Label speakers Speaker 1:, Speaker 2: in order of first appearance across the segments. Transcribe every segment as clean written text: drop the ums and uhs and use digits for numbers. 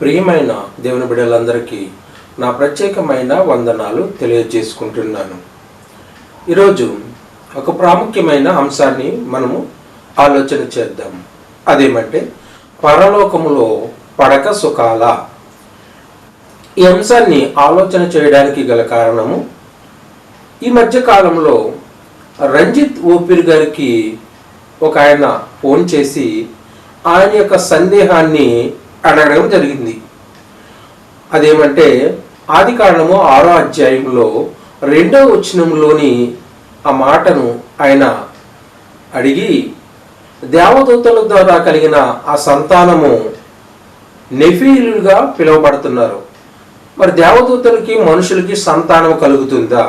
Speaker 1: ప్రియమైన దేవుని బిడ్డలందరికీ నా ప్రత్యేకమైన వందనాలు తెలియజేసుకుంటున్నాను. ఈరోజు ఒక ప్రాముఖ్యమైన అంశాన్ని మనము ఆలోచన చేద్దాం. అదేమంటే పరలోకములో పడక సుఖాల. ఈ అంశాన్ని ఆలోచన చేయడానికి గల కారణము, ఈ మధ్య కాలంలో రంజిత్ ఓపిర్ గారికి ఒక ఆయన ఫోన్ చేసి ఆయన యొక్క సందేహాన్ని అడగడం జరిగింది. అదేమంటే ఆది కాండము 6వ అధ్యాయంలో 2వ వచనంలోని ఆ మాటను ఆయన అడిగి, దేవదూతల ద్వారా కలిగిన ఆ సంతానము నెఫీలుగా పిలువబడుతున్నారు. మరి దేవదూతలకి మనుషులకి సంతానం కలుగుతుందా,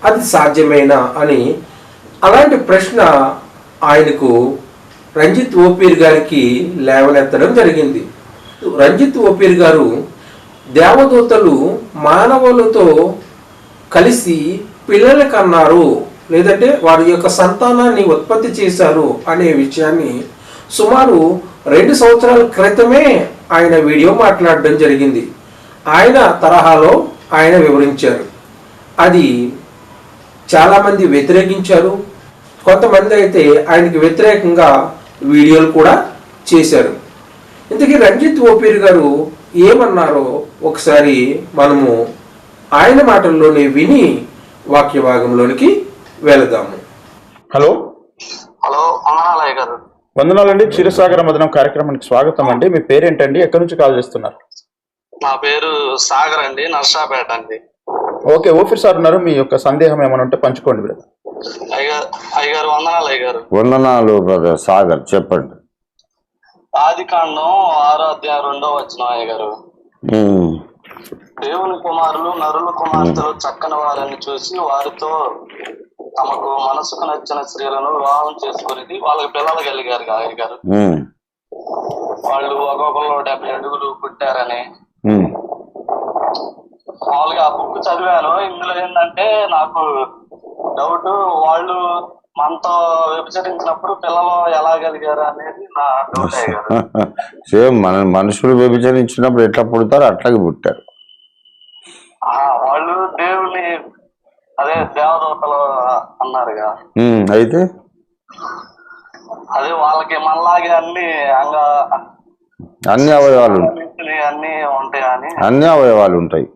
Speaker 1: అది సాధ్యమేనా అని అలాంటి ప్రశ్న ఆయనకు రంజిత్ ఓపీర్ గారికి లేవనెత్తడం జరిగింది. రంజిత్ ఓపీర్ గారు దేవదూతలు మానవులతో కలిసి పిల్లలు కన్నారు, లేదంటే వారి యొక్క సంతానాన్ని ఉత్పత్తి చేశారు అనే విషయాన్ని సుమారు 2 సంవత్సరాల క్రితమే ఆయన వీడియో మాట్లాడడం జరిగింది. ఆయన తరహాలో ఆయన వివరించారు. అది చాలామంది వ్యతిరేకించారు, కొంతమంది అయితే ఆయనకి వ్యతిరేకంగా వీడియోలు కూడా చేశారు. ఇంతకీ రంజిత్ ఓపీర్ గారు ఏమన్నారో ఒకసారి మనము ఆయన మాటల్లోనే విని వాక్య భాగంలోనికి వెళదాము.
Speaker 2: హలో
Speaker 3: వందనాలయ్య గారు.
Speaker 2: వందనాలండి. క్షీరసాగర మదనం కార్యక్రమానికి స్వాగతం అండి. మీ పేరేంటండి, ఎక్కడి నుంచి కాల్ చేస్తున్నారు?
Speaker 3: నా పేరు సాగర్ అండి, నర్సాపేట అండి.
Speaker 2: ఓకే, ఓఫీర్ సార్ ఉన్నారు. మీ యొక్క సందేహం ఏమైనా ఉంటే పంచుకోండి బ్రదర్.
Speaker 3: అయ్యగారు వందనాలు. అయ్యగారు
Speaker 4: వందనాలు బ్రదర్ సాగర్, చెప్పండి.
Speaker 3: ఆది కాండం 6వ అధ్యాయం 2వ వచనం. అయ్యగారు, దేవుని కుమారులు నరుల కుమార్తెలు చక్కని వారిని చూసి వారితో తమకు మనసుకు నచ్చిన స్త్రీలను వివాహం చేసుకుని వాళ్ళకి పిల్లలు కలిగారు. అయ్యగారు, వాళ్ళు ఒక్కొక్కరు 70 అడుగులు పుట్టారని మామూలుగా ఆ బుక్ చదివాను. ఇందులో ఏంటంటే నాకు డౌట్, వాళ్ళు మనతో వ్యభిచరించినప్పుడు పిల్లలు ఎలా కలిగారు అనేది నా డౌట్.
Speaker 4: సేమ్ మనుషులు వ్యభిచరించినప్పుడు ఎట్లా పుడతారో అట్లాగే పుట్టారు.
Speaker 3: వాళ్ళు దేవుని అదే దేవదూతలు అన్నారుగా,
Speaker 4: అయితే
Speaker 3: అదే వాళ్ళకి మనలాగే
Speaker 4: అన్ని అవయవాలు
Speaker 3: అన్ని ఉంటాయని.
Speaker 4: అన్ని అవయవాలు ఉంటాయి.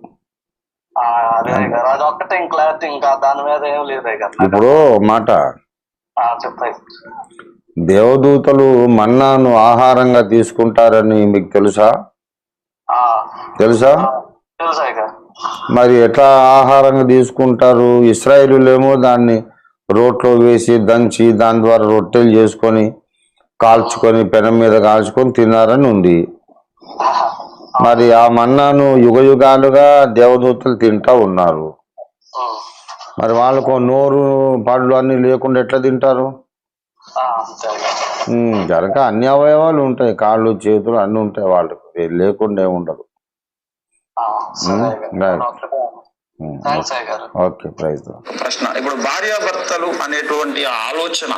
Speaker 3: అదే గారు, అది ఒక్కటే క్లారిటీ, ఇంకా దాని మీద ఏం లేదు కదా.
Speaker 4: ఇప్పుడు మాట
Speaker 3: చెప్పాయి,
Speaker 4: దేవదూతలు మన్నాను ఆహారంగా తీసుకుంటారని మీకు తెలుసా? తెలుసా? మరి ఎట్లా ఆహారంగా తీసుకుంటారు? ఇశ్రాయేలులేమో దాన్ని రోట్లో వేసి దంచి దాని ద్వారా రొట్టెలు చేసుకొని కాల్చుకొని పెనం మీద కాల్చుకొని తిన్నారని ఉంది. మరి ఆ మన్నాను యుగ యుగాలుగా దేవదూతలు తింటా ఉన్నారు. మరి వాళ్ళకు నోరు పళ్ళు అన్ని లేకుండా ఎట్లా తింటారు? జరక అన్ని అవయవాలు ఉంటాయి, కాళ్ళు చేతులు అన్ని ఉంటాయి, వాళ్ళకి లేకుండా ఉండదు. Okay, prize.
Speaker 5: ప్రశ్న, ఇప్పుడు భార్యాభర్తలు అనేటువంటి ఆలోచన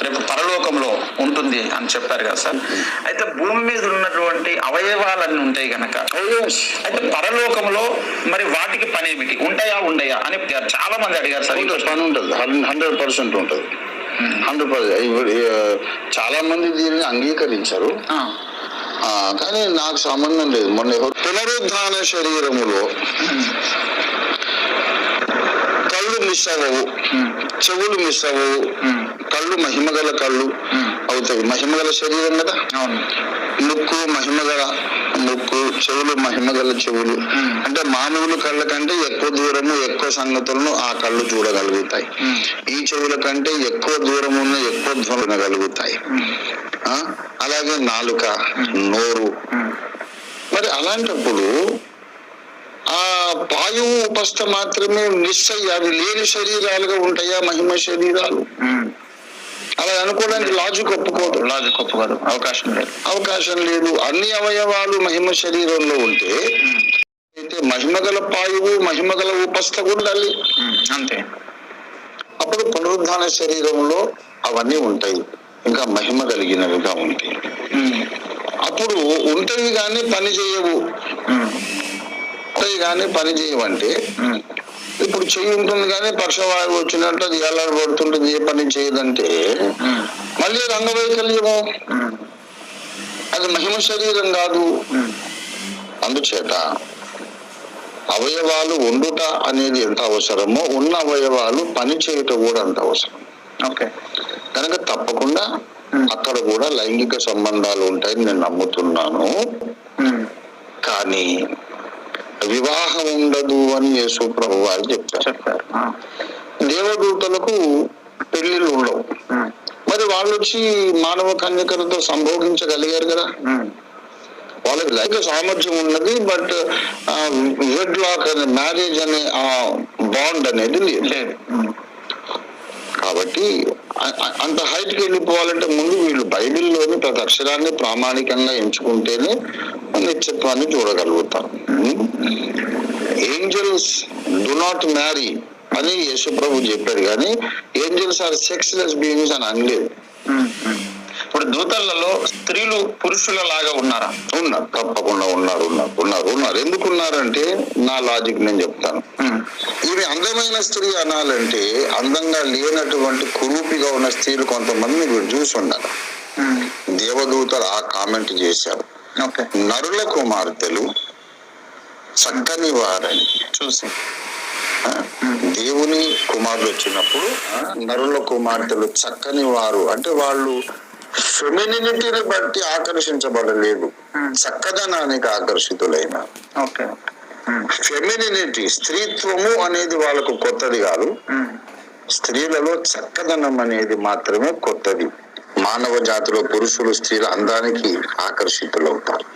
Speaker 5: రేపు పరలోకంలో ఉంటుంది అని చెప్పారు కదా సార్. అయితే భూమి మీద ఉన్నటువంటి అవయవాలన్నీ ఉంటాయి కనుక, అయితే పరలోకంలో మరి వాటికి పని ఏమిటి, ఉంటాయా ఉండయా అని చాలా మంది అడిగారు సార్.
Speaker 6: పని ఉంటుంది, 100% ఉంటుంది, 100%. చాలా మంది దీనిని అంగీకరించారు, కానీ నాకు సంబంధం లేదు. మొన్న పునరుద్ధాన శరీరములో కళ్ళు మిస్ అవ్వవు, చెవులు మిస్ అవ్వవు, కళ్ళు మహిమగల కళ్ళు అవుతాయి. మహిమగల శరీరం కదా, ముక్కు మహిమగల ముక్కు, చెవులు మహిమగల చెవులు. అంటే మామూలు కళ్ళ కంటే ఎక్కువ దూరము ఎక్కువ సంగతులను ఆ కళ్ళు చూడగలుగుతాయి. ఈ చెవుల కంటే ఎక్కువ దూరం ఉన్న ఎక్కువ ధ్వనగలుగుతాయి. అలాగే నాలుక, నోరు. మరి అలాంటప్పుడు ఆ వాయువు ఉపస్థ మాత్రమే నిశ్చయ, అవి లేని శరీరాలుగా ఉంటాయా మహిమ శరీరాలు? అలా అనుకోవడానికి లాజిక్ ఒప్పుకోదు, అవకాశం లేదు. అన్ని అవయవాలు మహిమ శరీరంలో ఉంటే అయితే మహిమగల పాయువు మహిమగల ఉపస్థ ఉండాలి అంతే. అప్పుడు పునరుద్ధాన శరీరంలో అవన్నీ ఉంటాయి, ఇంకా మహిమ కలిగినవిగా ఉంటాయి. అప్పుడు ఉంటవి కానీ పని చేయవు. ఉంటాయి కానీ పని చేయవంటే ఇప్పుడు చెయ్యి ఉంటుంది కానీ పక్షవాయువు వచ్చినట్టు అది ఎలాడబడుతుంటుంది, ఏ పని చేయదంటే మళ్ళీ రంగవైకల్యము, అది మహిమ శరీరం కాదు. అందుచేత అవయవాలు ఉండుట అనేది ఎంత అవసరమో ఉన్న అవయవాలు పని చేయటం కూడా అంత అవసరం.
Speaker 5: ఓకే,
Speaker 6: కనుక తప్పకుండా అక్కడ కూడా లైంగిక సంబంధాలు ఉంటాయని నేను నమ్ముతున్నాను. కానీ వివాహం ఉండదు అని యేసు ప్రభు వారు చెప్పారు. దేవదూతలకు పెళ్లిళ్ళు ఉండవు, మరి వాళ్ళు వచ్చి మానవ కన్యకలతో సంభోగించగలిగారు కదా. వాళ్ళకి లైంగిక సామర్థ్యం ఉన్నది, బట్ వెడ్ లాక్ అనే మ్యారేజ్ అనే ఆ బాండ్ అనేది లేదు. కాబట్టి అంత హైట్కి వెళ్ళిపోవాలంటే ముందు వీళ్ళు బైబిల్లోని ప్రతి అక్షరాన్ని ప్రామాణికంగా ఎంచుకుంటేనే నిత్యత్వాన్ని చూడగలుగుతాం. ఏంజల్స్ డు నాట్ మ్యారీ అని యేసు ప్రభు చెప్పాడు, కానీ ఏంజల్స్ ఆర్ సెక్స్లెస్ బీయింగ్స్ అని అనలేదు.
Speaker 5: ఇప్పుడు దూతలలో స్త్రీలు పురుషుల లాగా ఉన్నారా?
Speaker 6: ఉన్నారు, తప్పకుండా ఉన్నారు. ఎందుకున్నారంటే నా లాజిక్ నేను చెప్తాను. ఇవి అందమైన స్త్రీ అనాలంటే అందంగా లేనటువంటి కురూపిగా ఉన్న స్త్రీలు కొంతమంది మీరు చూసి ఉన్నారు. దేవదూతలు ఆ కామెంట్ చేశారు, నరుల కుమార్తెలు చక్కని వారని చూసి. దేవుని కుమారుడు వచ్చినప్పుడు నరుల కుమార్తెలు చక్కని వారు అంటే వాళ్ళు ఫెమినిటీని బట్టి ఆకర్షించబడలేదు, చక్కదనానికి ఆకర్షితులైన. ఫెమినిటీ స్త్రీత్వము అనేది వాళ్ళకు కొత్తది కాదు, స్త్రీలలో చక్కదనం అనేది మాత్రమే కొత్తది. మానవ జాతిలో పురుషులు స్త్రీల అందానికి ఆకర్షితులవుతారు.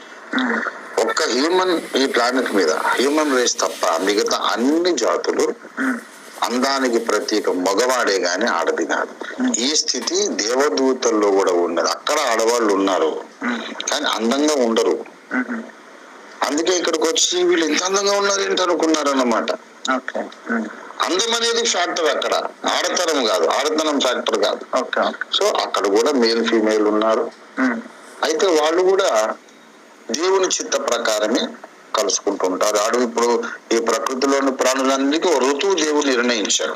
Speaker 6: ఒక్క హ్యూమన్ ఈ ప్లానెట్ మీద హ్యూమన్ రేస్ తప్ప మిగతా అన్ని జాతులు అందానికి ప్రతీక మగవాడే గాని ఆడది కాదు. ఈ స్థితి దేవదూతల్లో కూడా ఉన్నది. అక్కడ ఆడవాళ్ళు ఉన్నారు కానీ అందంగా ఉండరు. అందుకే ఇక్కడికి వచ్చి వీళ్ళు ఎంత అందంగా ఉన్నారు ఏంటి అనుకున్నారు అన్నమాట. అందం అనేది ఫ్యాక్టర్, అక్కడ ఆడతనం కాదు, ఆడతనం ఫ్యాక్టర్ కాదు. సో అక్కడ కూడా మేల్ ఫీమేల్ ఉన్నారు. అయితే వాళ్ళు కూడా దేవుని చిత్త ప్రకారమే కలుసుకుంటుంటారు. ఇప్పుడు ఈ ప్రకృతిలోని ప్రాణులన్నిటికీ ఒక ఋతువు దేవుడు నిర్ణయించాడు.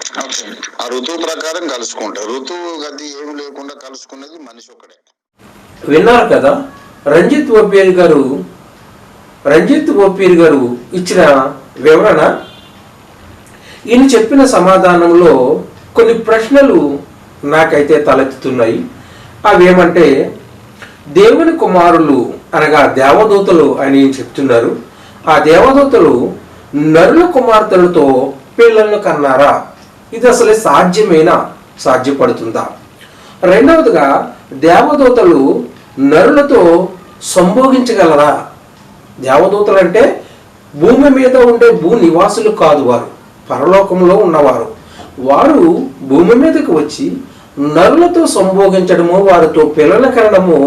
Speaker 6: ఆ ఋతువు ప్రకారం కలుసుకుంటారు. ఋతువు గది ఏమి లేకుండా కలుసుకునేది మనిషి ఒకడే.
Speaker 1: విన్నారు కదా రంజిత్ ఓపీర్ గారు ఇచ్చిన వివరణ. ఈయన చెప్పిన సమాధానంలో కొన్ని ప్రశ్నలు నాకైతే తలెత్తుతున్నాయి. అవేమంటే, దేవుని కుమారులు అనగా దేవదూతలు అని చెప్తున్నారు. ఆ దేవదూతలు నరుల కుమార్తెలతో పిల్లలను కన్నారా? ఇది అసలే సాధ్యపడుతుందా? రెండవదిగా, దేవదూతలు నరులతో సంభోగించగలరా? దేవదూతలు అంటే భూమి మీద ఉండే భూ నివాసులు కాదు, వారు పరలోకంలో ఉన్నవారు. వారు భూమి మీదకి వచ్చి నరులతో సంభోగించడము, వారితో పిల్లలు కనడము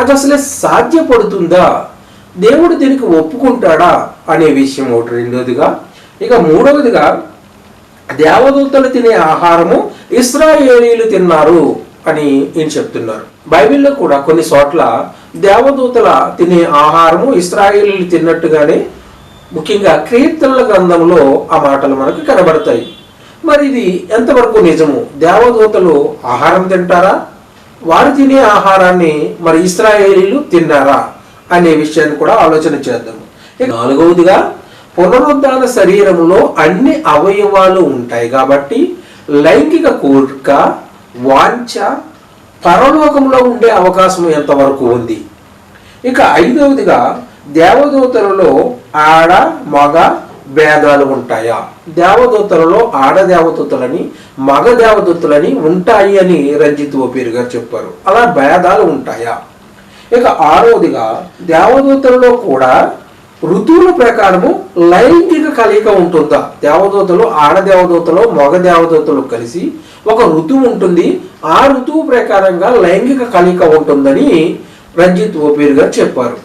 Speaker 1: అది అసలే సాధ్యపడుతుందా? దేవుడు దీనికి ఒప్పుకుంటాడా అనే విషయం ఒకటి. రెండవదిగా, ఇక మూడవదిగా, దేవదూతలు తినే ఆహారము ఇశ్రాయేలీయులు తిన్నారు అని ఈయన చెప్తున్నారు. బైబిల్లో కూడా కొన్ని చోట్ల దేవదూతల తినే ఆహారము ఇశ్రాయేలీయులు తిన్నట్టుగానే, ముఖ్యంగా కీర్తనల గ్రంథంలో ఆ మాటలు మనకు కనబడతాయి. మరి ఇది ఎంతవరకు నిజము? దేవదూతలు ఆహారం తింటారా? వారు తినే ఆహారాన్ని మరి ఇశ్రాయేలీయులు తిన్నారా అనే విషయాన్ని కూడా ఆలోచన చేద్దాము. నాలుగవదిగా, పునరుద్ధాన శరీరంలో అన్ని అవయవాలు ఉంటాయి కాబట్టి లైంగిక కోరిక, వాంఛ పరలోకంలో ఉండే అవకాశం ఎంతవరకు ఉంది? ఇక ఐదవదిగా, దేవదూతలలో ఆడ మగ భేదాలు ఉంటాయా? దేవదూతలలో ఆడ దేవదూతలని మగ దేవదూతలని ఉంటాయి అని రంజిత్ ఓపీర్ గారు చెప్పారు. అలా భేదాలు ఉంటాయా? ఇక ఆరవదిగా, దేవదూతలలో కూడా ఋతువుల ప్రకారము లైంగిక కలయిక ఉంటుందా? దేవదూతలు ఆడ దేవదూతలు మగ దేవదూతలు కలిసి ఒక ఋతువు ఉంటుంది, ఆ ఋతువు ప్రకారంగా లైంగిక కలయిక ఉంటుందని రంజిత్ ఓపీర్ గారు చెప్పారు.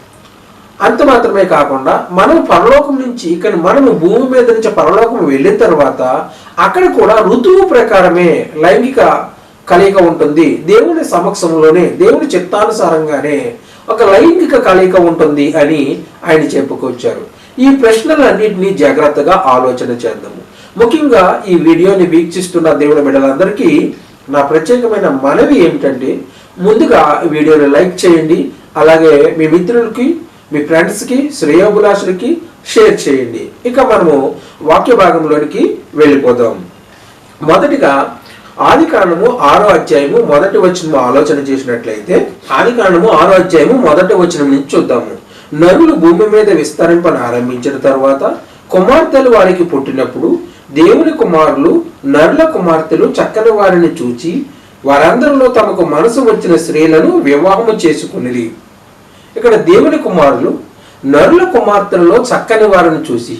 Speaker 1: అంత మాత్రమే కాకుండా మనం పరలోకం నుంచి ఇక్కడ మనము భూమి మీద నుంచి పరలోకం వెళ్ళిన తర్వాత అక్కడ కూడా ఋతువు ప్రకారమే లైంగిక కలయిక ఉంటుంది. దేవుని సమక్షంలోనే దేవుని చిత్తానుసారంగానే ఒక లైంగిక కలయిక ఉంటుంది అని ఆయన చెప్పుకొచ్చారు. ఈ ప్రశ్నలన్నింటినీ జాగ్రత్తగా ఆలోచన చేద్దాము. ముఖ్యంగా ఈ వీడియోని వీక్షిస్తున్న దేవుని బిడ్డలందరికీ నా ప్రత్యేకమైన మనవి ఏమిటంటే, ముందుగా వీడియోని లైక్ చేయండి, అలాగే మీ మిత్రులకి, మీ ఫ్రెండ్స్కి, శ్రేయోభిలాషులకి షేర్ చేయండి. ఇక మనము వాక్య భాగంలోనికి వెళ్ళిపోదాం. మొదటిగా ఆదికాండము 6వ అధ్యాయము మొదటి వచనము ఆలోచన చేసినట్లయితే, ఆదికాండము 6వ అధ్యాయము మొదటి వచనం నుంచి చూద్దాము. నరులు భూమి మీద విస్తరింపను ఆరంభించిన తర్వాత కుమార్తెలు వారికి పుట్టినప్పుడు దేవుని కుమారులు నరుల కుమార్తెలు చక్కని వారిని చూచి వారందరిలో తమకు మనసు వచ్చిన స్త్రీలను వివాహము చేసుకునిది. ఇక్కడ దేవుని కుమారులు నరుల కుమార్తెలలో చక్కని వారిని చూసి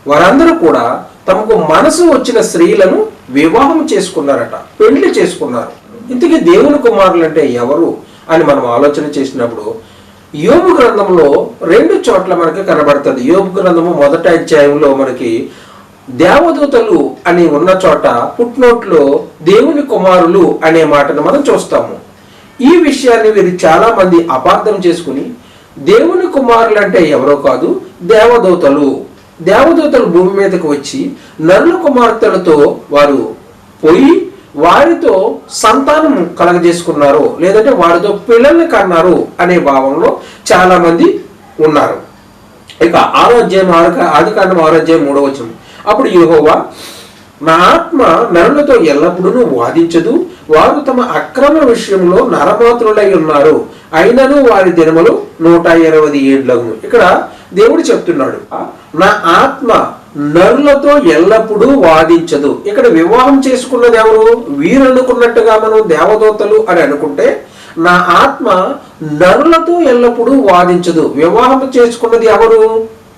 Speaker 1: వారందరూ కూడా తమకు మనసు వచ్చిన స్త్రీలను వివాహం చేసుకున్నారట, పెళ్లి చేసుకున్నారు. ఇంతకీ దేవుని కుమారులు అంటే ఎవరు అని మనం ఆలోచన చేసినప్పుడు యోబు గ్రంథంలో 2 చోట్ల మనకి కనబడుతుంది. యోబు గ్రంథము 1వ అధ్యాయంలో మనకి దేవదూతలు అని ఉన్న చోట ఫుట్నోట్లో దేవుని కుమారులు అనే మాటను మనం చూస్తాము. ఈ విషయాన్ని వీరు చాలా మంది అపార్థం చేసుకుని దేవుని కుమారులు అంటే ఎవరో కాదు, దేవదూతలు. దేవదూతలు భూమి మీదకి వచ్చి నరుల కుమార్తెలతో వారు పోయి వారితో సంతానం కలగజేసుకున్నారు, లేదంటే వారితో పిల్లల్ని కన్నారు అనే భావంలో చాలా మంది ఉన్నారు. ఇక 6వ అధ్యాయం ఆదికాండం 6వ అధ్యాయం 3వ వచనం, అప్పుడు యెహోవా, నా ఆత్మ నరులతో ఎల్లప్పుడూ వాదించదు, వారు తమ అక్రమ విషయంలో నరమాత్రులై ఉన్నారు, అయినను వారి దినములు 120 ఏండ్లగును. ఇక్కడ దేవుడు చెప్తున్నాడు, నా ఆత్మ నరులతో ఎల్లప్పుడూ వాదించదు. ఇక్కడ వివాహం చేసుకున్నది ఎవరు? వీరు అనుకున్నట్టుగా మనం దేవదూతలు అని అనుకుంటే, నా ఆత్మ నరులతో ఎల్లప్పుడూ వాదించదు. వివాహం చేసుకున్నది ఎవరు?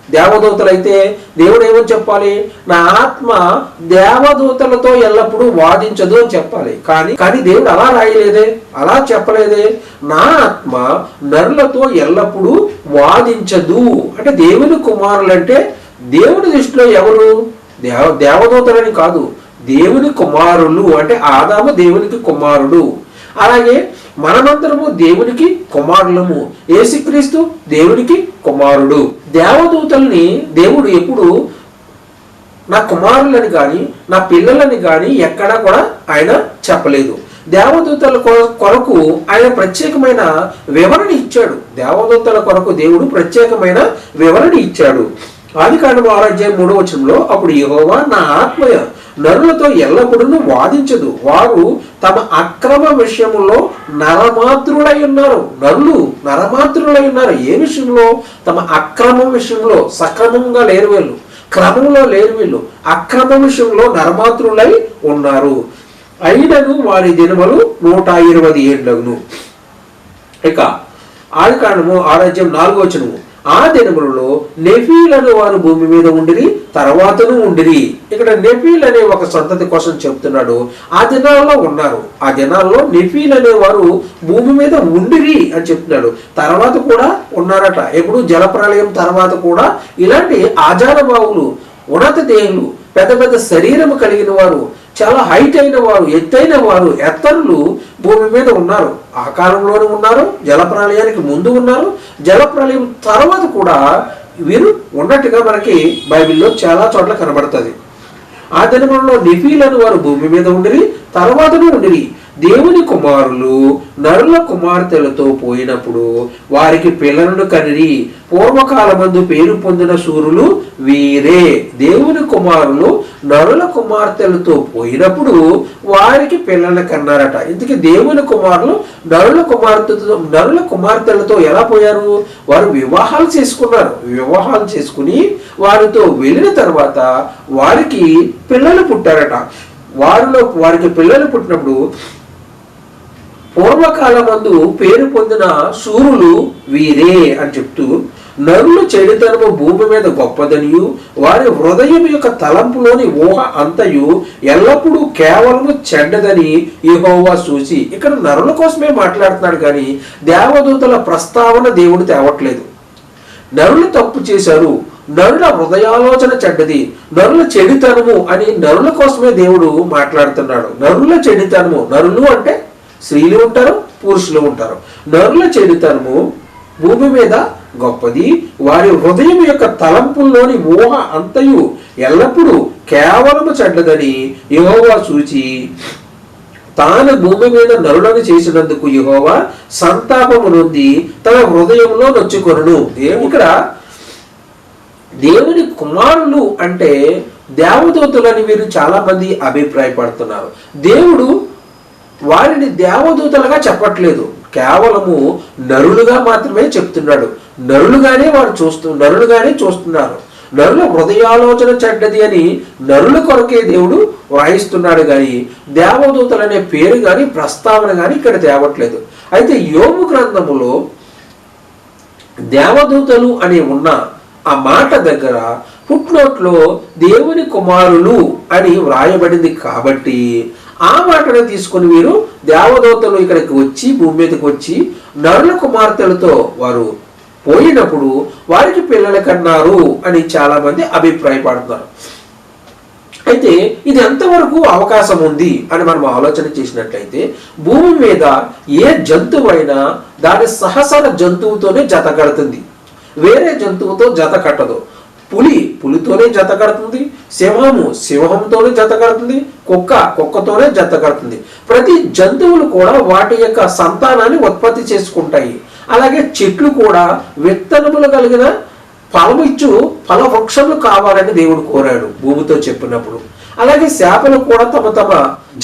Speaker 1: దేవదూతలైతే దేవుడు ఏమని చెప్పాలి? నా ఆత్మ దేవదూతలతో ఎల్లప్పుడూ వాదించదు అని చెప్పాలి. కానీ దేవుడు అలా రాయలేదే, అలా చెప్పలేదే. నా ఆత్మ నరులతో ఎల్లప్పుడూ వాదించదు అంటే దేవుని కుమారులు అంటే దేవుని దృష్టిలో ఎవరు? దేవదూతలని కాదు, దేవుని కుమారులు అంటే ఆదాము దేవునికి కుమారుడు. అలాగే మనమందరము దేవునికి కుమారులము. యేసుక్రీస్తు దేవునికి కుమారుడు. దేవదూతల్ని దేవుడు ఎప్పుడు నా కుమారులని కానీ నా పిల్లలని కానీ ఎక్కడా కూడా ఆయన చెప్పలేదు. దేవదూతల కొరకు ఆయన ప్రత్యేకమైన వివరణ ఇచ్చాడు. దేవదూతల కొరకు దేవుడు ప్రత్యేకమైన వివరణ ఇచ్చాడు. ఆదికాండం 6వ అధ్యాయం 3వ వచనంలో, అప్పుడు యెహోవా, నా ఆత్మ నరులతో ఎల్లప్పుడూ వాదించదు, వారు తమ అక్రమ విషయంలో నరమాత్రులై ఉన్నారు. నరులు నరమాత్రులై ఉన్నారు. ఏ విషయంలో? తమ అక్రమ విషయంలో. సక్రమంగా లేరు వీళ్ళు, క్రమంలో లేరు వీళ్ళు, అక్రమ విషయంలో నరమాత్రులై ఉన్నారు. అయినను వారి దినములు 120 ఏండ్లగును. ఇక ఆదికాండము 6వ అధ్యాయం 4వ వచనము, ఆ దినములలో నెఫీలను వారు భూమి మీద ఉండిరి, తర్వాతను ఉండిరి. ఇక్కడ నెఫీల్ అనే ఒక సంతతి కోసం చెప్తున్నాడు. ఆ దినాల్లో ఉన్నారు. ఆ దినాల్లో నెఫీల్ అనే వారు భూమి మీద ఉండిరి అని చెప్తున్నాడు. తర్వాత కూడా ఉన్నారట. ఎప్పుడు? జలప్రళయం తర్వాత కూడా ఇలాంటి ఆజానబావులు, ఉన్నత దేహులు, పెద్ద పెద్ద శరీరం కలిగిన వారు, చాలా హైట్ అయిన వారు, ఎత్తైన వారు, ఎత్తరులు భూమి మీద ఉన్నారు. ఆ కాలంలోనే ఉన్నారు, జలప్రళయానికి ముందు ఉన్నారు, జలప్రళయం తర్వాత కూడా వీరు ఉన్నట్టుగా మనకి బైబిల్లో చాలా చోట్ల కనబడుతుంది. ఆ దినములలో నెఫీలను వారు భూమి మీద ఉండిరి, తర్వాతను ఉండిరి. దేవుని కుమారులు నరుల కుమార్తెలతో పోయినప్పుడు వారికి పిల్లలను కనిరి. పూర్వకాలమందు పేరు పొందిన శూరులు వీరే. దేవుని కుమారులు నరుల కుమార్తెలతో పోయినప్పుడు వారికి పిల్లలను కన్నారట. ఇందుకే దేవుని కుమారులు నరుల కుమార్తెలతో ఎలా పోయారు? వారు వివాహాలు చేసుకున్నారు. వివాహాలు చేసుకుని వారితో వెళ్ళిన తర్వాత వారికి పిల్లలు పుట్టారట. వారికి పిల్లలు పుట్టినప్పుడు పూర్వకాలమందు పేరు పొందిన శూరులు వీరే అని చెప్తూ, నరులు చెడుతనము భూమి మీద గొప్పదనియు వారి హృదయం యొక్క తలంపులోని ఊహ అంతయు ఎల్లప్పుడూ కేవలము చెడ్డదని యెహోవా చూసి. ఇక్కడ నరుల కోసమే మాట్లాడుతున్నాడు కానీ దేవదూతల ప్రస్తావన దేవుడు తేవట్లేదు. నరులు తప్పు చేశారు, నరుల హృదయాలోచన చెడ్డది, నరుల చెడుతనము అని నరుల కోసమే దేవుడు మాట్లాడుతున్నాడు. నరుల చెడుతనము, నరులు అంటే స్త్రీలు ఉంటారు, పురుషులు ఉంటారు. నరుల చెడుతనము భూమి మీద గొప్పది, వారి హృదయం యొక్క తలంపుల్లోని ఊహ అంతయు ఎల్లప్పుడూ కేవలము చెడ్డదని యెహోవా చూచి తాను భూమి మీద నరులను చేసినందుకు యెహోవా సంతాపము నొంది తన హృదయంలో నొచ్చుకొనును. ఇక్కడ దేవుని కుమారులు అంటే దేవదూతలని వీరు చాలా మంది అభిప్రాయపడుతున్నారు. దేవుడు వారిని దేవదూతలుగా చెప్పట్లేదు, కేవలము నరులుగా మాత్రమే చెప్తున్నాడు. నరులుగానే చూస్తున్నారు. నరుల హృదయాలోచన చెడ్డది అని నరుల కొరకే దేవుడు వ్రాయిస్తున్నాడు కానీ దేవదూతలు అనే పేరు కానీ ప్రస్తావన కానీ ఇక్కడ తేవట్లేదు. అయితే యోబు గ్రంథములో దేవదూతలు అని ఉన్న ఆ మాట దగ్గర ఫుట్నోట్లో దేవుని కుమారులు అని వ్రాయబడింది కాబట్టి ఆ మాటను తీసుకుని వీరు దేవదూతలు ఇక్కడికి వచ్చి భూమి మీదకి వచ్చి నరుల కుమార్తెలతో వారు పోయినప్పుడు వారికి పిల్లలు కన్నారు అని చాలా మంది అభిప్రాయపడుతున్నారు. అయితే ఇది ఎంతవరకు అవకాశం ఉంది అని మనం ఆలోచన చేసినట్లయితే భూమి మీద ఏ జంతువైనా దాని సహసర జంతువుతోనే జత కడుతుంది, వేరే జంతువుతో జత కట్టదు. పులితోనే జత కడుతుంది, సింహంతోనే జత కడుతుంది, కుక్కతోనే జత కడుతుంది. ప్రతి జంతువులు కూడా వాటి యొక్క సంతానాన్ని ఉత్పత్తి చేసుకుంటాయి. అలాగే చెట్లు కూడా విత్తనములు కలిగిన ఫలమిచ్చు ఫల వృక్షములు కావాలని దేవుడు కోరాడు భూమితో చెప్పినప్పుడు. అలాగే చేపలు కూడా తమ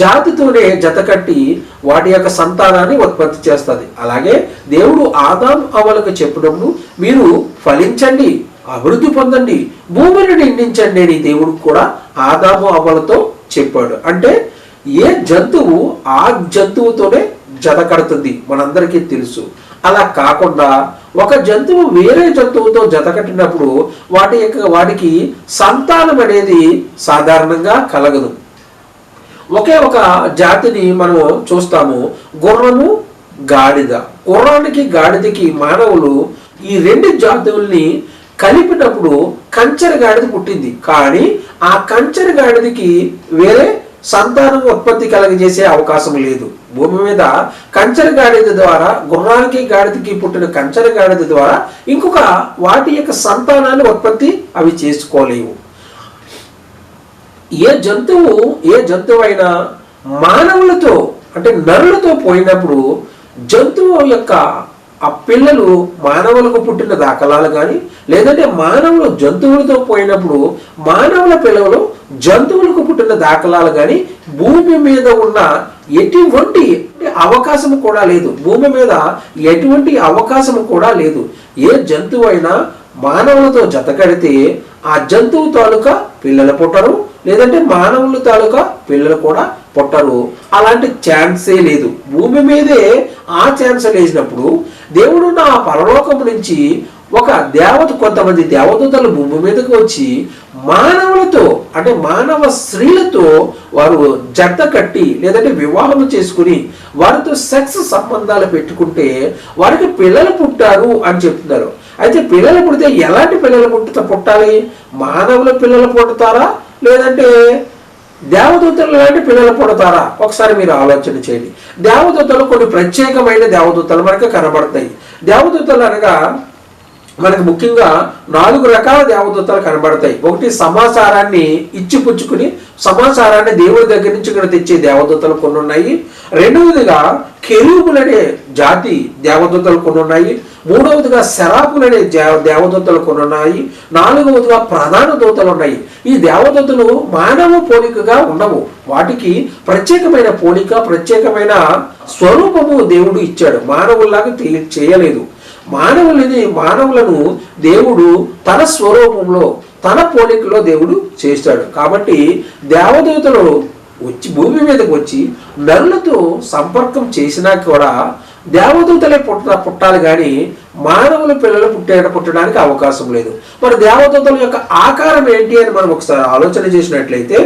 Speaker 1: జాతితోనే జత కట్టి వాటి యొక్క సంతానాన్ని ఉత్పత్తి చేస్తుంది. అలాగే దేవుడు ఆదాం అవ్వలకు చెప్పినప్పుడు మీరు ఫలించండి, అభివృద్ధి పొందండి, భూమిని నిండించండి అని దేవుడు కూడా ఆదాము అవ్వలతో చెప్పాడు. అంటే ఏ జంతువు ఆ జంతువుతోనే జత కడుతుంది మనందరికీ తెలుసు. అలా కాకుండా ఒక జంతువు వేరే జంతువుతో జత కట్టినప్పుడు వాటికి సంతానం అనేది సాధారణంగా కలగదు. ఒకే ఒక జాతిని మనం చూస్తాము, గుర్రము గాడిద. గుర్రానికి గాడిదకి మానవులు ఈ రెండు జాతుల్ని కలిపినప్పుడు కంచెర గాడిద పుట్టింది. కానీ ఆ కంచెర గాడిదకి వేరే సంతానం ఉత్పత్తి కలగజేసే అవకాశం లేదు. భూమి మీద కంచెర గాడిద ద్వారా గుర్రానికి గాడిదకి పుట్టిన కంచెర గాడిద ద్వారా ఇంకొక వాటి యొక్క సంతానాన్ని ఉత్పత్తి అవి చేసుకోలేవు. ఏ జంతువు అయినా మానవులతో అంటే నరులతో పోయినప్పుడు జంతువు యొక్క ఆ పిల్లలు మానవులకు పుట్టిన దాఖలాలు కానీ లేదంటే మానవులు జంతువులతో పోయినప్పుడు మానవుల పిల్లలు జంతువులకు పుట్టిన దాఖలాలు కానీ భూమి మీద ఉన్న ఎటువంటి అవకాశం కూడా లేదు. భూమి మీద ఎటువంటి అవకాశం కూడా లేదు. ఏ జంతువు అయినా మానవులతో జత కడితే ఆ జంతువు తాలూకా పిల్లలు పుట్టరు, లేదంటే మానవుల తాలూకా పిల్లలు కూడా పుట్టరు. అలాంటి ఛాన్సే లేదు. భూమి మీదే ఆ ఛాన్స్ లేచినప్పుడు దేవుడు నా పరలోకం నుంచి కొంతమంది దేవదూతలు భూమి మీదకి వచ్చి మానవులతో అంటే మానవ స్త్రీలతో వారు జత కట్టి లేదంటే వివాహం చేసుకుని వారితో సెక్స్ సంబంధాలు పెట్టుకుంటే వారికి పిల్లలు పుట్టారు అని చెప్తున్నారు. అయితే పిల్లలు పుడితే ఎలాంటి పిల్లలు పుట్టాలి? మానవుల పిల్లలు పుడతారా లేదంటే దేవదూతలు లాంటి పిల్లలు పుడతారా? ఒకసారి మీరు ఆలోచన చేయండి. దేవదూతలు కొన్ని ప్రత్యేకమైన దేవదూతలు మనకు కనబడతాయి. దేవదూతలు అనగా మనకు ముఖ్యంగా 4 రకాల దేవదూతలు కనబడతాయి. ఒకటి సమాచారాన్ని ఇచ్చిపుచ్చుకుని సమాచారాన్ని దేవుడి దగ్గర నుంచి ఇక్కడ తెచ్చే దేవదూతలు కొన్ని ఉన్నాయి. రెండవదిగా కెరూబులనే జాతి దేవదూతలు కొన్ని ఉన్నాయి. మూడవదిగా శరాపులనే దేవదూతలు కొన్ని ఉన్నాయి. నాలుగవదిగా ప్రధాన దూతలు ఉన్నాయి. ఈ దేవదూతలు మానవ పోలికగా ఉండవు. వాటికి ప్రత్యేకమైన పోలిక ప్రత్యేకమైన స్వరూపము దేవుడు ఇచ్చాడు. మానవుల్లాగా చేయలేదు. మానవులను దేవుడు తన స్వరూపంలో తన పోలికలో దేవుడు చేశాడు. కాబట్టి దేవదూతలు భూమి మీదకి వచ్చి నరులతో సంపర్కం చేసినా కూడా దేవదూతలే పుట్టాలి కానీ మానవుల పిల్లలు పుట్టడానికి అవకాశం లేదు. మరి దేవదూతల యొక్క ఆకారం ఏంటి అని మనం ఒకసారి ఆలోచన చేసినట్లయితే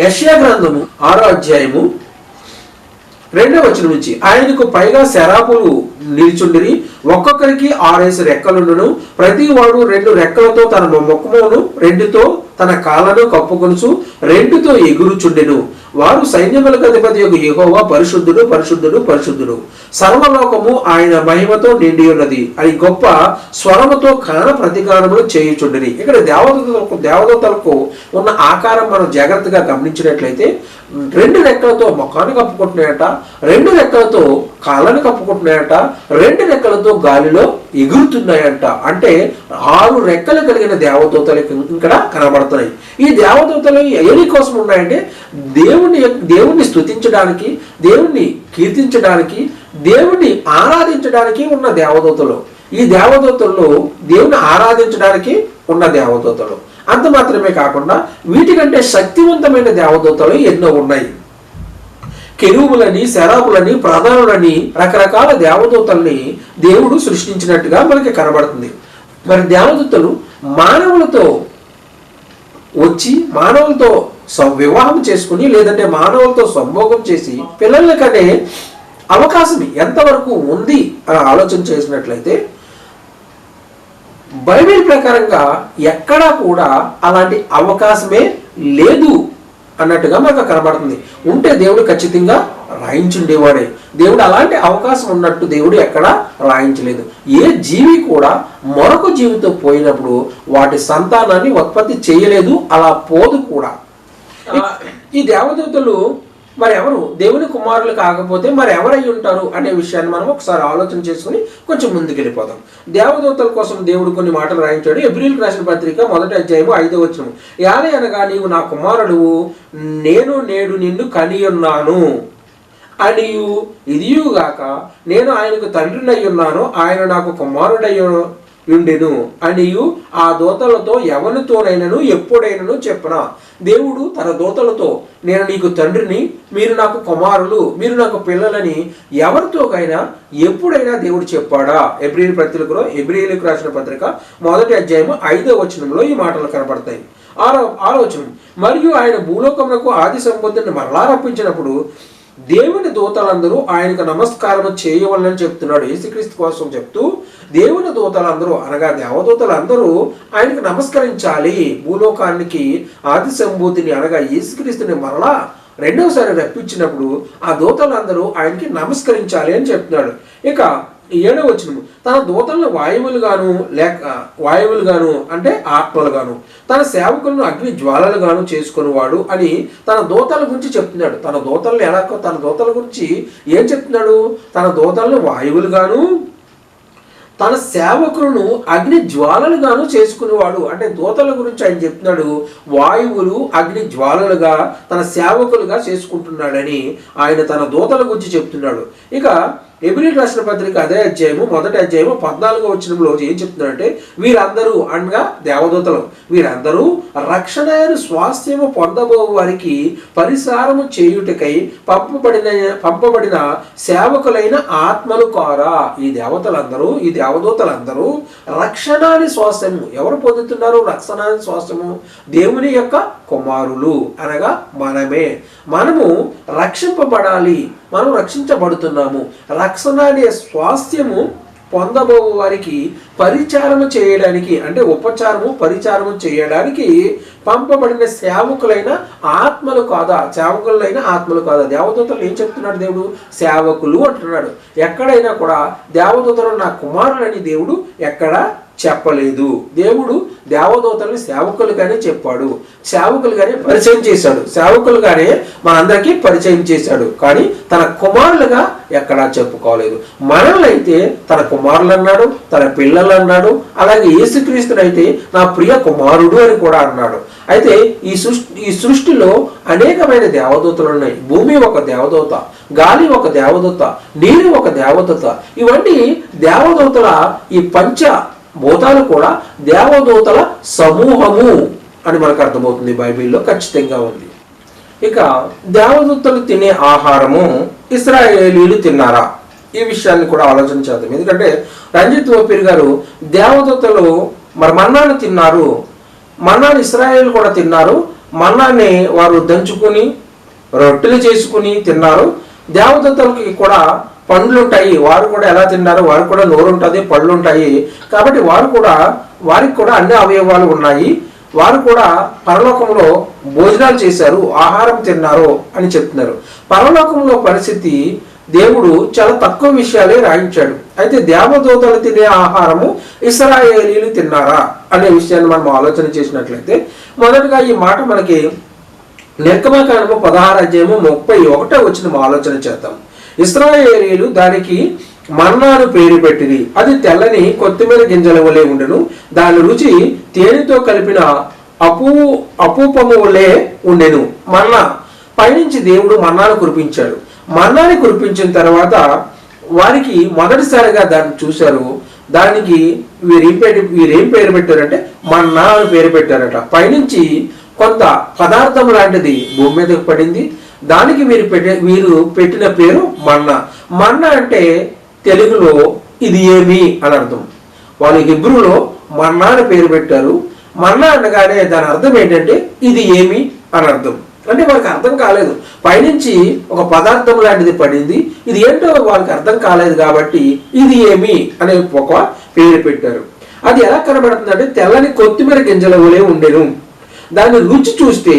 Speaker 1: యెషయా గ్రంథము 6వ అధ్యాయము 2వ వచనం నుంచి ఆయనకు పైగా శరాపులు నిల్చుండిరి, ఒక్కొక్కరికి 6 రెక్కలుండును, ప్రతి వాడు 2 రెక్కలతో తన ముఖమును 2తో తన కాళ్ళను కప్పుకొనుచు రెండుతో ఎగురుచుండెను. వారు సైన్యములకు అధిపతి యొక్క యెహోవా పరిశుద్ధుడు పరిశుద్ధుడు పరిశుద్ధుడు, సర్వలోకము ఆయన మహిమతో నిండి ఉన్నది అని గొప్ప స్వరముతో కాన ప్రతిగానములు చేయుచుండిరి. ఇక్కడ దేవదూతలకు ఉన్న ఆకారం మనం జాగ్రత్తగా గమనించినట్లయితే 2 రెక్కలతో ముఖాన్ని కప్పుకుంటున్నాయట, 2 రెక్కలతో కాళ్ళని కప్పుకుంటున్నాయట, 2 రెక్కలతో గాలిలో ఎగురుతున్నాయంట. అంటే 6 రెక్కలు కలిగిన దేవదూతలు ఇక్కడ కనబడుతున్నాయి. ఈ దేవదూతలు ఏది కోసం ఉన్నాయంటే దేవుణ్ణి స్తుతించడానికి, దేవుణ్ణి కీర్తించడానికి, దేవుణ్ణి ఆరాధించడానికి ఉన్న దేవదూతలు. ఈ దేవదూతల్లో దేవుని ఆరాధించడానికి ఉన్న దేవదూతలు. అంత మాత్రమే కాకుండా వీటికంటే శక్తివంతమైన దేవదూతలు ఎన్నో ఉన్నాయి. కెరూబులని, శరాబులని, ప్రధానులని రకరకాల దేవదూతల్ని దేవుడు సృష్టించినట్టుగా మనకి కనబడుతుంది. మరి దేవదూతలు మానవులతో వచ్చి మానవులతో వివాహం చేసుకుని లేదంటే మానవులతో సంభోగం చేసి పిల్లల్ని కనే అవకాశం ఎంతవరకు ఉంది అని ఆలోచన చేసినట్లయితే బైబిల్ ప్రకారంగా ఎక్కడా కూడా అలాంటి అవకాశమే లేదు అన్నట్టుగా మనకు కనబడుతుంది. ఉంటే దేవుడు ఖచ్చితంగా రాయించుండేవాడే. దేవుడు అలాంటి అవకాశం ఉన్నట్టు దేవుడు ఎక్కడా రాయించలేదు. ఏ జీవి కూడా మరొక జీవితో పోయినప్పుడు వాటి సంతానాన్ని ఉత్పత్తి చేయలేదు, అలా పోదు కూడా. ఈ దేవదూతలు మరి ఎవరు దేవుని కుమారులు కాకపోతే మరి ఎవరై ఉంటారు అనే విషయాన్ని మనం ఒకసారి ఆలోచన చేసుకుని కొంచెం ముందుకు వెళ్ళిపోదాం. దేవదూతల కోసం దేవుడు కొన్ని మాటలు రాయించాడు. హెబ్రీయులకు రాసిన పత్రిక 1వ అధ్యాయము 5వ వచనం, యాలే అనగా నీవు నా కుమారుడువు, నేను నేడు నిన్ను కనియున్నాను అనియు, ఇదియుగాక నేను ఆయనకు తండ్రినై ఉన్నాను, ఆయన నాకు కుమారుడయ్యుండెను అనియు ఆ దూతలతో ఎవరితోనైనను ఎప్పుడైనను చెప్పనా. దేవుడు తన దూతలతో నేను నీకు తండ్రిని, మీరు నాకు కుమారులు, మీరు నాకు పిల్లలని ఎవరితోకైనా ఎప్పుడైనా దేవుడు చెప్పాడా? హెబ్రీయులకు రాసిన పత్రిక 1వ అధ్యాయము 5వ వచనంలో ఈ మాటలు కనపడతాయి. 6వ వచనం, మరియు ఆయన భూలోకమునకు ఆది సంపత్తిని మరలా రప్పించినప్పుడు దేవుని దూతలందరూ ఆయనకు నమస్కారం చేయవలనని చెప్తున్నాడు. యేసుక్రీస్తు కోసం చెప్తూ దేవుని దూతలందరూ అనగా దేవదూతలందరూ ఆయనకు నమస్కరించాలి. భూలోకానికి ఆది సంభూతిని అనగా యేసుక్రీస్తుని మరలా రెండవసారి రప్పించినప్పుడు ఆ దూతలందరూ ఆయనకి నమస్కరించాలి అని చెప్తున్నాడు. ఇక 7వ వచనం, తన దూతలను వాయువులుగాను అంటే ఆత్మలుగాను, తన సేవకులను అగ్ని జ్వాలలుగాను చేసుకునేవాడు అని తన దూతల గురించి చెప్తున్నాడు. తన దూతల గురించి ఏం చెప్తున్నాడు? తన దూతలను వాయువులుగాను తన సేవకులను అగ్ని జ్వాలలుగాను చేసుకునేవాడు. అంటే దూతల గురించి ఆయన చెప్తున్నాడు, వాయువులు అగ్ని జ్వాలలుగా తన సేవకులుగా చేసుకుంటున్నాడని ఆయన తన దూతల గురించి చెప్తున్నాడు. ఇక హెబ్రీయులకు రాసిన పత్రిక అదే అధ్యాయము 1వ అధ్యాయము 14వ వచనంలో ఏం చెప్తున్నారంటే, వీరందరూ అనగా దేవదూతలు వీరందరూ రక్షణ స్వాస్థ్యము పొందబో వారికి పరిసారము చేయుటకై పంపబడిన సేవకులైన ఆత్మలు కారా. ఈ దేవదూతలందరూ రక్షణాని స్వాస్థ్యము ఎవరు పొందుతున్నారు? రక్షణాని స్వాస్థ్యము దేవుని యొక్క కుమారులు అనగా మనము రక్షింపబడాలి, మనం రక్షించబడుతున్నాము. రక్షణ అనే స్వాస్థ్యము పొందబో వారికి పరిచారము చేయడానికి అంటే పరిచారము చేయడానికి పంపబడిన సేవకులైన ఆత్మలు కాదా? దేవదూతలు ఏం చెప్తున్నాడు దేవుడు? సేవకులు అంటున్నాడు. ఎక్కడైనా కూడా దేవదూతలు నా కుమారులని దేవుడు ఎక్కడ చెప్పలేదు. దేవుడు దేవదూతల్ని సేవకులుగానే చెప్పాడు, సేవకులుగానే పరిచయం చేశాడు, సేవకులుగానే మనందరికీ పరిచయం చేశాడు. కానీ తన కుమారులుగా ఎక్కడా చెప్పుకోలేదు. మనల్ని అయితే తన కుమారులు అన్నాడు, తన పిల్లలు అన్నాడు. అలాగే యేసుక్రీస్తునైతే నా ప్రియ కుమారుడు అని కూడా అన్నాడు. అయితే ఈ సృష్టిలో అనేకమైన దేవదూతలు ఉన్నాయి. భూమి ఒక దేవదూత, గాలి ఒక దేవదూత, నీరు ఒక దేవదూత. ఇవన్నీ దేవదూతల ఈ పంచ భూతాలు కూడా దేవదూతల సమూహము అని మనకు అర్థమవుతుంది. బైబిల్లో ఖచ్చితంగా ఉంది. ఇక దేవదూతలు తినే ఆహారము ఇశ్రాయేలీయులు తిన్నారా? ఈ విషయాన్ని కూడా ఆలోచన చేద్దాం. ఎందుకంటే రంజిత్ ఓపీర్ గారు దేవదూతలు మరి మన్నాను తిన్నారు, మన్నాను ఇశ్రాయేలు కూడా తిన్నారు, మన్నాన్ని వారు దంచుకుని రొట్టెలు చేసుకుని తిన్నారు. దేవదూతలకి కూడా పండ్లు ఉంటాయి, వారు కూడా ఎలా తిన్నారు? వారికి కూడా నోరు ఉంటుంది, పళ్ళు ఉంటాయి. కాబట్టి వారికి కూడా అన్ని అవయవాలు ఉన్నాయి. వారు కూడా పరలోకంలో భోజనాలు చేశారు, ఆహారం తిన్నారు అని చెప్తున్నారు. పరలోకంలో పరిస్థితి దేవుడు చాలా తక్కువ విషయాలే రాయించాడు. అయితే దేవదూతలు తినే ఆహారము ఇశ్రాయేలీలు తిన్నారా అనే విషయాన్ని మనం ఆలోచన చేసినట్లయితే మొదటగా ఈ మాట మనకి నిర్గమకాండము 16:31 ఆలోచన చేద్దాం. ఇశ్రాయేలీలు దానికి మన్నాను పేరు పెట్టింది. అది తెల్లని కొత్తిమీర గింజల వలె ఉండెను. దాని రుచి తేనెతో కలిపిన అపూపము వలె ఉండెను. మన్నా పైనుంచి దేవుడు మన్నాను కురిపించాడు. మన్నాని కురిపించిన తర్వాత వారికి మొదటిసారిగా దాన్ని చూశారు. దానికి వీరేం పేరు పెట్టారంటే మన్నా అని పేరు పెట్టారట. పైనుంచి కొంత పదార్థం లాంటిది భూమి మీదకి పడింది. దానికి వీరు పెట్టిన పేరు మన్నా. మన్నా అంటే తెలుగులో ఇది ఏమి అని అర్థం. వాళ్ళు హిబ్రూలో మన్నా అని పేరు పెట్టారు. మన్నా అనగానే దాని అర్థం ఏంటంటే ఇది ఏమి అని అర్థం. అంటే వాళ్ళకి అర్థం కాలేదు. పైనుంచి ఒక పదార్థం లాంటిది పడింది, ఇది ఏంటో వాళ్ళకి అర్థం కాలేదు కాబట్టి ఇది ఏమి అనే ఒక పేరు పెట్టారు. అది ఎలా కనబడుతుందంటే తెల్లని కొత్తిమీర గింజల వలె ఉండెను. దాని రుచి చూస్తే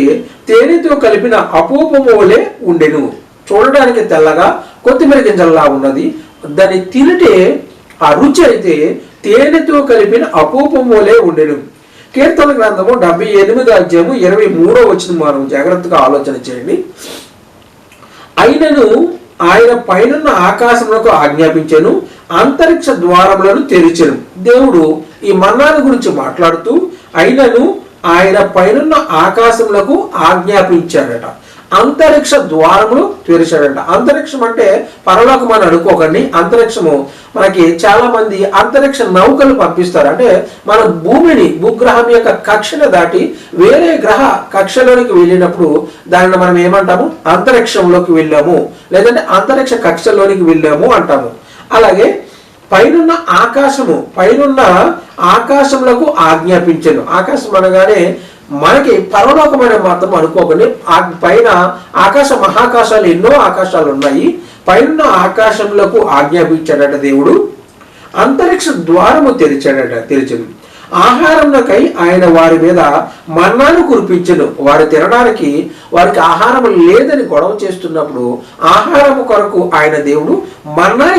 Speaker 1: తేనెతో కలిపిన అపూపము వలె ఉండెను. చూడడానికి తెల్లగా కొత్తిమీర గింజల్లా ఉన్నది. దాన్ని తింటే ఆ రుచి అయితే తేనెతో కలిపిన అపూపము వలె ఉండెను. కీర్తన గ్రంథము 78:23 మనం జాగ్రత్తగా ఆలోచన చేయండి. అయినను ఆయన పైనున్న ఆకాశములకు ఆజ్ఞాపించెను, అంతరిక్ష ద్వారములను తెరిచెను. దేవుడు ఈ మన్నాను గురించి మాట్లాడుతూ అయినను ఆయన పైనున్న ఆకాశములకు ఆజ్ఞాపించాడట, అంతరిక్ష ద్వారములు తెరిచాడట. అంతరిక్షం అంటే పరలోకం అని అనుకోకండి. అంతరిక్షము మనకి చాలా మంది అంతరిక్ష నౌకలు పంపిస్తారు. అంటే మన భూగ్రహం యొక్క కక్షను దాటి వేరే గ్రహ కక్షలోనికి వెళ్ళినప్పుడు దానిని మనం ఏమంటాము, అంతరిక్షంలోకి వెళ్ళాము, లేదంటే అంతరిక్ష కక్షలోనికి వెళ్ళాము అంటాము. అలాగే పైనున్న ఆకాశములకు ఆజ్ఞాపించను. ఆకాశం అనగానే మనకి పరలోకమైన మాత్రం అనుకోకండి. పైన ఆకాశ మహాకాశాలు ఎన్నో ఆకాశాలు ఉన్నాయి. పైన ఆకాశములకు ఆజ్ఞాపించాడట దేవుడు. అంతరిక్ష ద్వారము తెరిచను. ఆహారంకై ఆయన వారి మీద మన్నాను కురిపించను. వారు తినడానికి వారికి ఆహారం లేదని గొడవ చేస్తున్నప్పుడు ఆహారము కొరకు ఆయన దేవుడు మన్నాని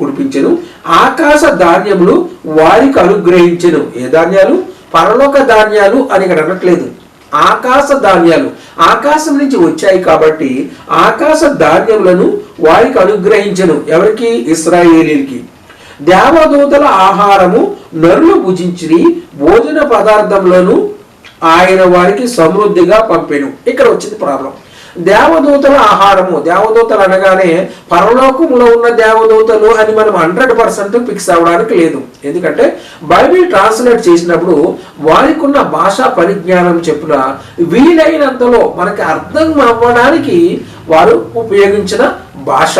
Speaker 1: కురిపించను. ఆకాశ ధాన్యములు వారికి అనుగ్రహించెను. ఏ ధాన్యాలు? పరలోక ధాన్యాలు అని ఇక్కడ అనట్లేదు. ఆకాశ ధాన్యాలు ఆకాశం నుంచి వచ్చాయి కాబట్టి ఆకాశ ధాన్యములను వారికి అనుగ్రహించెను. ఎవరికి? ఇశ్రాయేలీయులకి. దేవదూతల ఆహారము నరులు భుజించి భోజన పదార్థములను ఆయన వారికి సమృద్ధిగా పంపెను. ఇక్కడ వచ్చింది ప్రాబ్లం. దేవదూతల ఆహారము, దేవదూతలు అనగానే పరలోకంలో ఉన్న దేవదూతలు అని మనం 100% ఫిక్స్ అవ్వడానికి లేదు. ఎందుకంటే బైబిల్ ట్రాన్స్లేట్ చేసినప్పుడు వారికి ఉన్న భాషా పరిజ్ఞానం చెప్పున వీలైనంతలో మనకి అర్థం అవ్వడానికి వారు ఉపయోగించిన భాష.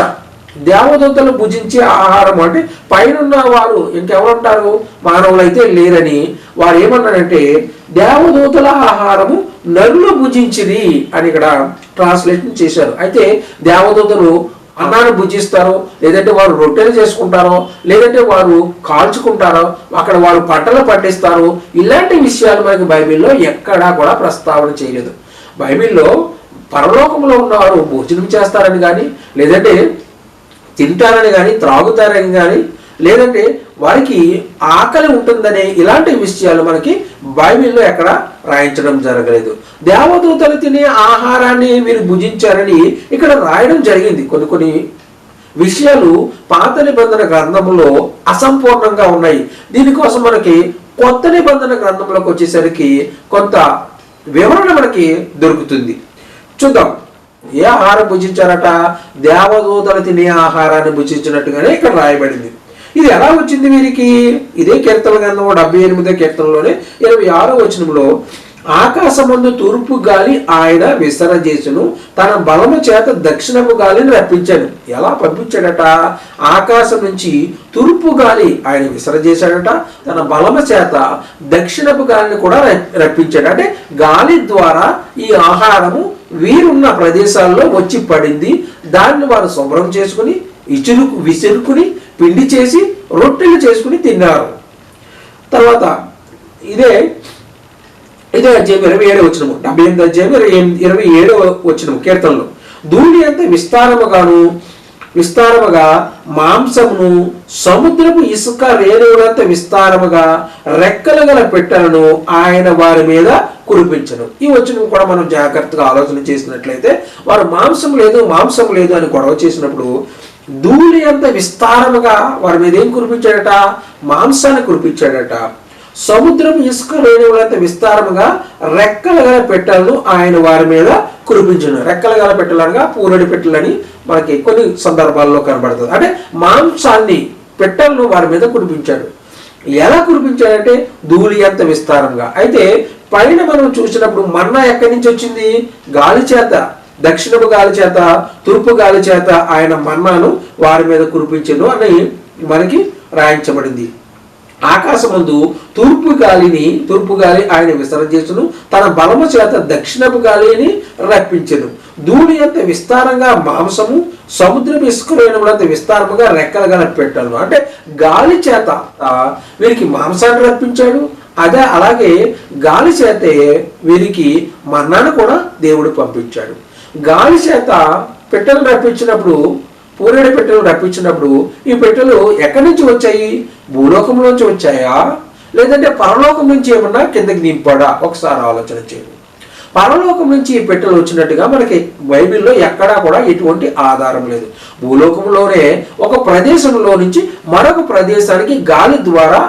Speaker 1: దేవదూతలు భుజించే ఆహారం అంటే పైన వారు ఇంకెవరుంటారు, మానవులైతే లేరని వారు ఏమన్నారంటే దేవదూతల ఆహారము నరులు భుజించిరి అని ఇక్కడ ట్రాన్స్లేషన్ చేశారు. అయితే దేవదూతలు అన్నాన్ని భుజిస్తారో, లేదంటే వారు రొట్టెలు చేసుకుంటారో, లేదంటే వారు కాల్చుకుంటారో, అక్కడ వారు పంటలు పండిస్తారో, ఇలాంటి విషయాలు మనకి బైబిల్లో ఎక్కడా కూడా ప్రస్తావన చేయలేదు. బైబిల్లో పరలోకంలో ఉన్నవారు భోజనం చేస్తారని కానీ, లేదంటే తింటారని కానీ, త్రాగుతారని కానీ, లేదంటే వారికి ఆకలి ఉంటుందనే ఇలాంటి విషయాలు మనకి బైబిల్లో ఎక్కడ రాయించడం జరగలేదు. దేవదూతలు తినే ఆహారాన్ని వీరు భుజించారని ఇక్కడ రాయడం జరిగింది. కొన్ని విషయాలు పాత నిబంధన గ్రంథంలో అసంపూర్ణంగా ఉన్నాయి. దీనికోసం మనకి కొత్త నిబంధన గ్రంథంలోకి వచ్చేసరికి కొంత వివరణ మనకి దొరుకుతుంది. చూద్దాం. ఏ ఆహారం భుజించారట? దేవదూతలు తినే ఆహారాన్ని భుజించినట్టుగానే ఇక్కడ రాయబడింది. ఇది ఎలా వచ్చింది వీరికి? ఇదే కీర్తన గ్రంథం 78వ కీర్తనలోనే 26వ వచనంలో ఆకాశమందు తూర్పు గాలి ఆయన విసరజేసును, తన బలము చేత దక్షిణపు గాలిని రప్పించాడు. ఎలా పంపించాడట? ఆకాశం నుంచి తూర్పు గాలి ఆయన విసరజేశాడట, తన బలము చేత దక్షిణపు గాలిని కూడా రప్పించాడు. అంటే గాలి ద్వారా ఈ ఆహారము వీరున్న ప్రదేశాల్లో వచ్చి పడింది. దాన్ని వారు శుభ్రం చేసుకుని విసురుకుని పిండి చేసి రొట్టెలు చేసుకుని తిన్నారు. తర్వాత ఇదే ఇదే అధ్యాయం 27 వచనము, 78 అధ్యాయం 27 వచనము కీర్తనలు, ధూళి అంత విస్తారముగా మాంసమును, సముద్రపు ఇసుక రేణువులంత విస్తారముగా రెక్కలు గల పెట్టెలను ఆయన వారి మీద కురిపించను. ఈ వచనం కూడా మనం జాగ్రత్తగా ఆలోచన చేసినట్లయితే, వారు మాంసం లేదు అని గొడవ చేసినప్పుడు ధూళి అంత విస్తారముగా వారి మీద ఏం కురిపించాడట? మాంసాన్ని కురిపించాడట. సముద్రపు ఇసుక రేణువులంత విస్తారముగా రెక్కల గల పెట్టెలను ఆయన వారి మీద కురిపించను. రెక్కల గల పెట్టెలనగా పూరడి పెట్టెలని మనకి కొన్ని సందర్భాల్లో కనబడుతుంది. అంటే మాంసాన్ని, పెట్టెలను వారి మీద కురిపించాడు. ఎలా కురిపించాడంటే ధూళి అంత విస్తారంగా. అయితే పైన మనం చూసినప్పుడు మన్నా ఎక్కడి నుంచి వచ్చింది? గాలి చేత, దక్షిణపు గాలి చేత, తూర్పు గాలి చేత ఆయన మన్నాను వారి మీద కురిపించను అని మనకి రాయించబడింది. ఆకాశమందు తూర్పు గాలి ఆయన విసర్జించును, తన బలము చేత దక్షిణపు గాలిని రప్పించెను. ధూళి అంత విస్తారంగా మాంసము, సముద్రపు ఇసుక రేణువులంత విస్తారముగా రెక్కలు గల పెట్టెలను. అంటే గాలి చేత వీరికి మాంసాన్ని రప్పించాడు. అలాగే గాలి చేతే వీరికి మన్నాను కూడా దేవుడు పంపించాడు. గాలి చేత పెట్టెలు రప్పించినప్పుడు, పూరేడు పెట్టెలు రప్పించినప్పుడు ఈ పెట్టెలు ఎక్కడి నుంచి వచ్చాయి? భూలోకంలోంచి వచ్చాయా, లేదంటే పరలోకం నుంచి ఏమన్నా కిందకి దింపాడా? ఒకసారి ఆలోచన చేయండి. పరలోకం నుంచి ఈ పెట్టెలు వచ్చినట్టుగా మనకి బైబిల్లో ఎక్కడా కూడా ఎటువంటి ఆధారం లేదు. భూలోకంలోనే ఒక ప్రదేశంలో నుంచి మరొక ప్రదేశానికి గాలి ద్వారా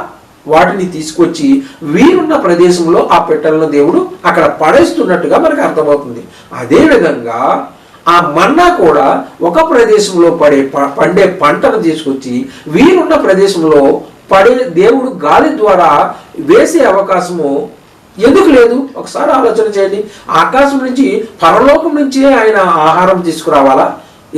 Speaker 1: వాటిని తీసుకొచ్చి వీరున్న ప్రదేశంలో ఆ పెట్టెలను దేవుడు అక్కడ పడేస్తున్నట్టుగా మనకు అర్థమవుతుంది. అదేవిధంగా ఆ మన్నా కూడా ఒక ప్రదేశంలో పండే పంటను తీసుకొచ్చి వీరున్న ప్రదేశంలో దేవుడు గాలి ద్వారా వేసే అవకాశము ఎందుకు లేదు? ఒకసారి ఆలోచన చేయండి. ఆకాశం నుంచి, పరలోకం నుంచే ఆయన ఆహారం తీసుకురావాలా?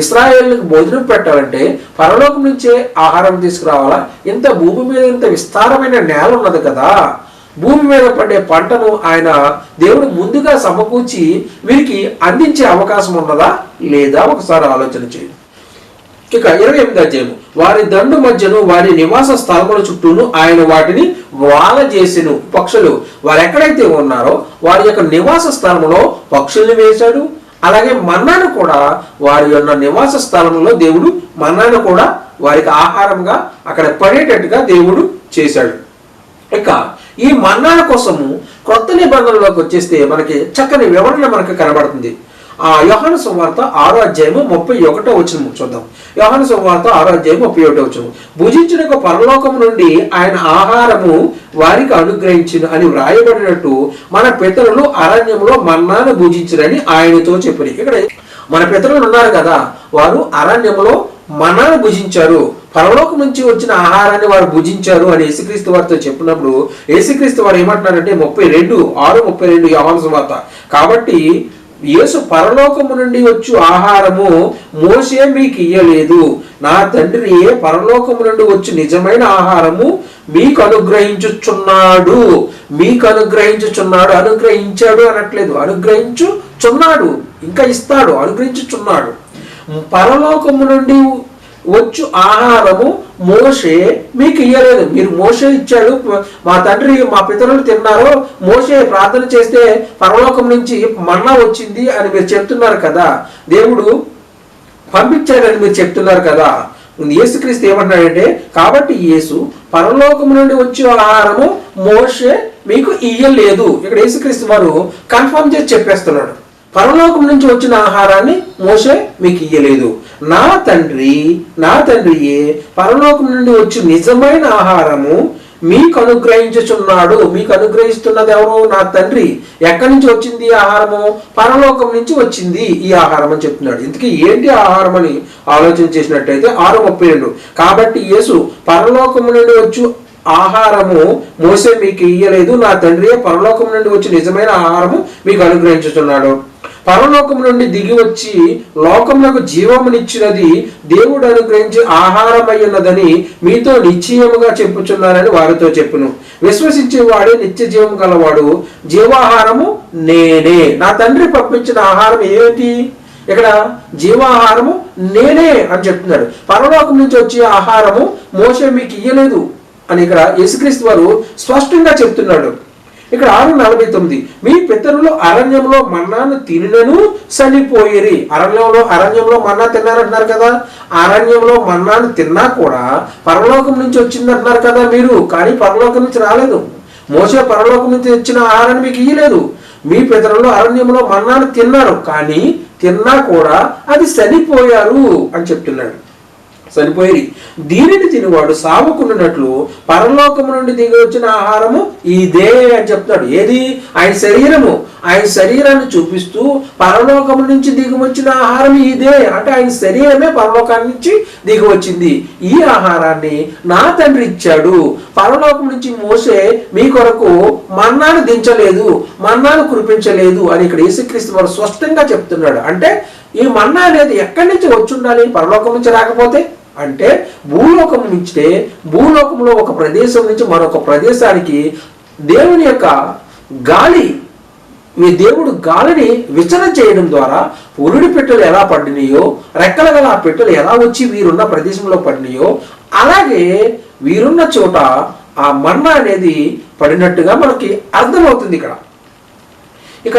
Speaker 1: ఇశ్రాయేలుకు భోజనం పెట్టాలంటే పరలోకం నుంచే ఆహారం తీసుకురావాలా? ఇంత భూమి మీద ఇంత విస్తారమైన నేల ఉన్నది కదా, భూమి మీద పడే పంటను ఆయన దేవుడు ముందుగా సమకూర్చి వీరికి అందించే అవకాశం ఉన్నదా లేదా? ఒకసారి ఆలోచన చేయండి. ఇక 28 అధ్యాయము, వారి దండు మధ్యను వారి నివాస స్థలముల చుట్టూను ఆయన వాటిని వాల చేసెను. పక్షులు వారు ఎక్కడైతే ఉన్నారో వారి యొక్క నివాస స్థలములో పక్షుల్ని వేశాడు. అలాగే మన్నాను కూడా వారి యొక్క నివాస స్థలంలో దేవుడు మన్నాను కూడా వారికి ఆహారంగా అక్కడ పడేటట్టుగా దేవుడు చేశాడు. ఇక ఈ మన్నాల కోసము కొత్త నిబంధనలోకి వచ్చేస్తే మనకి చక్కని వివరణ మనకు కనబడుతుంది. యోహాను సువార్త 6వ అధ్యాయము 31వ వచనం చూద్దాం. యోహాను సువార్త 6వ అధ్యాయం 31వ వచనం, భుజించుటకు పరలోకము నుండి ఆయన ఆహారము వారికి అనుగ్రహించును అని వ్రాయబడినట్టు మన పితరులు అరణ్యంలో మన్నాను భుజించురని ఆయనతో చెప్పిరి. ఇక్కడ మన పితరులు ఉన్నారు కదా, వారు అరణ్యంలో మన్నాను భుజించారు, పరలోకం నుంచి వచ్చిన ఆహారాన్ని వారు భుజించారు అని యేసుక్రీస్తు వారితో చెప్పినప్పుడు యేసుక్రీస్తు వారు ఏమంటున్నారంటే 32 యోహాను సువార్త, కాబట్టి యేసు పరలోకము నుండి వచ్చు ఆహారము మోషే మీకు ఇయ్యలేదు, నా తండ్రి పరలోకము నుండి వచ్చి నిజమైన ఆహారము మీకు అనుగ్రహించుచున్నాడు. అనుగ్రహించాడు అనట్లేదు, అనుగ్రహించుచున్నాడు, ఇంకా ఇస్తాడు, అనుగ్రహించుచున్నాడు. పరలోకము నుండి వచ్చు ఆహారము మోషే మీకు ఇయ్యలేదు. మీరు మోషే ఇచ్చాడు, మా తండ్రి మా పితరులు తిన్నారు, మోషే ప్రార్థన చేస్తే పరలోకం నుంచి మన్నా వచ్చింది అని మీరు చెప్తున్నారు కదా, దేవుడు పంపించాడని మీరు చెప్తున్నారు కదా. యేసుక్రీస్తు ఏమంటున్నాడంటే, కాబట్టి యేసు పరలోకం నుండి వచ్చే ఆహారము మోషే మీకు ఇయ్యలేదు. ఇక్కడ యేసుక్రీస్తు వారు కన్ఫర్మ్ చేసి చెప్పేస్తున్నాడు, పరలోకం నుంచి వచ్చిన ఆహారాన్ని మోషే మీకు ఇయ్యలేదు, నా తండ్రియే పరలోకం నుండి వచ్చి నిజమైన ఆహారము మీకు అనుగ్రహించుచున్నాడు. మీకు అనుగ్రహిస్తున్నది ఎవరు? నా తండ్రి. ఎక్కడి నుంచి వచ్చింది ఆహారము? పరలోకం నుంచి వచ్చింది ఈ ఆహారం అని చెప్తున్నాడు. ఇంతకీ ఏంటి ఆహారం అని ఆలోచన చేసినట్టయితే 6:32, కాబట్టి యేసు పరలోకం నుండి వచ్చు ఆహారము మోసే మీకు ఇయ్యలేదు, నా తండ్రియే పరలోకం నుండి వచ్చి నిజమైన ఆహారము మీకు అనుగ్రహించుచున్నాడు. పరలోకం నుండి దిగి వచ్చి లోకమునకు జీవమునిచ్చినది దేవుడు అనుగ్రహించి ఆహారమయ్యున్నదని మీతో నిశ్చయముగా చెప్పుచున్నానని వారితో చెప్పును. విశ్వసించేవాడే నిత్య జీవం గలవాడు, జీవాహారము నేనే. నా తండ్రి పంపించిన ఆహారం ఏమిటి? ఇక్కడ జీవాహారము నేనే అని చెప్తున్నాడు. పరలోకం నుంచి వచ్చే ఆహారము మోషే మీకు ఇయ్యలేదు అని ఇక్కడ యేసుక్రీస్తు వారు స్పష్టంగా చెప్తున్నాడు. ఇక్కడ 6:49 మీ పితరులు అరణ్యంలో మన్నాను తినను చనిపోయిరి. అరణ్యంలో మన్నా తిన్నారంటున్నారు కదా. అరణ్యంలో మన్నాను తిన్నా కూడా పరలోకం నుంచి వచ్చిందంటున్నారు కదా మీరు, కానీ పరలోకం నుంచి రాలేదు. మోసే పరలోకం నుంచి తెచ్చిన ఆహారాన్ని మీకు ఇయ్యలేదు. మీ పితరులు అరణ్యంలో మన్నాను తిన్నారు, కానీ తిన్నా కూడా అది చనిపోయారు అని చెప్తున్నాడు. చనిపోయి దీనిని తినివాడు సావకుండానట్లు పరలోకము నుండి దిగి వచ్చిన ఆహారము ఇదే అని చెప్తున్నాడు. ఏది? ఆయన శరీరము. ఆయన శరీరాన్ని చూపిస్తూ పరలోకము నుంచి దిగి వచ్చిన ఆహారం ఇదే అంటే ఆయన శరీరమే పరలోకాన్ని నుంచి దిగి వచ్చింది. ఈ ఆహారాన్ని నా తండ్రి ఇచ్చాడు. పరలోకం నుంచి మోసే మీ కొరకు మన్నాను దించలేదు, మన్నాను కురిపించలేదు అని ఇక్కడ యేసుక్రీస్తు వారు స్పష్టంగా చెప్తున్నాడు. అంటే ఈ మన్నా అనేది ఎక్కడి నుంచి వచ్చి ఉండాలి? పరలోకం నుంచి రాకపోతే అంటే భూలోకం నుంచే, భూలోకంలో ఒక ప్రదేశం నుంచి మరొక ప్రదేశానికి దేవుని యొక్క గాలి, ఈ దేవుడు గాలిని విచరణ చేయడం ద్వారా ఉరుడి పెట్టెలు ఎలా పడినాయో, రెక్కల గల ఆ పెట్టెలు ఎలా వచ్చి వీరున్న ప్రదేశంలో పడినాయో, అలాగే వీరున్న చోట ఆ మన్నా అనేది పడినట్టుగా మనకి అర్థమవుతుంది ఇక్కడ. ఇక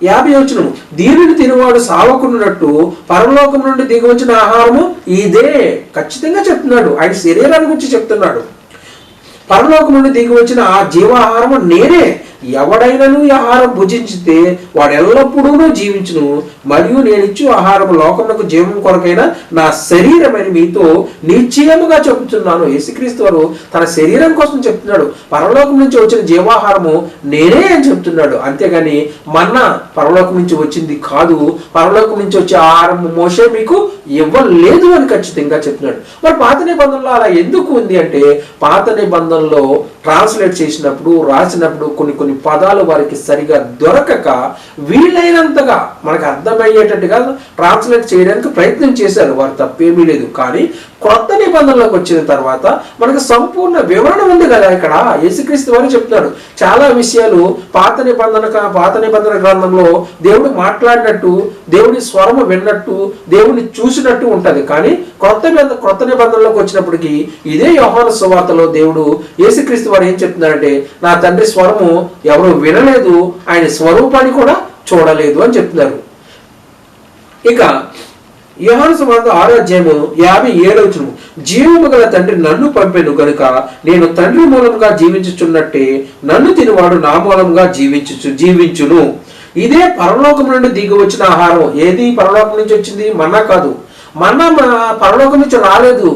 Speaker 1: 50వ వచనం దీనిని తినవాడు సావకున్నట్టు పరలోకం నుండి దిగి వచ్చిన ఆహారము ఇదే. ఖచ్చితంగా చెప్తున్నాడు, ఆయన శరీరాన్ని గురించి చెప్తున్నాడు. పరలోకం నుండి దిగి వచ్చిన ఆ జీవాహారము నేనే. ఎవడైనను ఈ ఆహారం భుజించితే వాడు ఎల్లప్పుడూ జీవించును. మరియు నేను ఇచ్చు ఆహారం లోకమునకు జీవం కొరకైన నా శరీరమని మీతో నిశ్చయముగా చెబుతున్నాను. యేసుక్రీస్తు వారు తన శరీరం కోసం చెప్తున్నాడు. పరలోకం నుంచి వచ్చిన జీవాహారము నేనే అని చెప్తున్నాడు. అంతేగాని మన్నా పరలోకం నుంచి వచ్చింది కాదు, పరలోకం నుంచి వచ్చే ఆహారం మోసే మీకు ఇవ్వలేదు అని ఖచ్చితంగా చెప్తున్నాడు. మరి పాత నిబంధనలో అలా ఎందుకు ఉంది అంటే, పాత నిబంధనలో ట్రాన్స్లేట్ చేసినప్పుడు రాసినప్పుడు కొన్ని పదాలు వారికి సరిగా దొరకక వీలైనంతగా మనకు అర్థమయ్యేటట్టుగా ట్రాన్స్లేట్ చేయడానికి ప్రయత్నం చేశారు. వారు తప్పేమీ లేదు. కానీ కొత్త నిబంధనలోకి వచ్చిన తర్వాత మనకు సంపూర్ణ వివరణ ఉంది కదా. ఇక్కడ యేసుక్రీస్తు వారు చెప్తున్నాడు చాలా విషయాలు. పాత నిబంధన గ్రంథంలో దేవుడు మాట్లాడినట్టు, దేవుడి స్వరము విన్నట్టు, దేవుడిని చూసినట్టు ఉంటది. కానీ కొత్త నిబంధనలోకి వచ్చినప్పటికీ ఇదే యోహాను సువార్తలో దేవుడు యేసుక్రీస్తు వారు ఏం చెప్తున్నాడంటే, నా తండ్రి స్వరము ఎవరు వినలేదు, ఆయన స్వరూపాన్ని కూడా చూడలేదు అని చెప్తున్నారు. ఇక యోహాను సువార్త 6:57 జీవము గల తండ్రి నన్ను పంపెను గనుక నేను తండ్రి మూలంగా జీవించుచున్నట్టే నన్ను తినివాడు నా మూలంగా జీవించును. ఇదే పరలోకం నుండి దిగి వచ్చిన ఆహారం. ఏది పరలోకం నుంచి వచ్చింది? మన్నా కాదు. మన్నా పరలోకం నుంచి రాలేదు.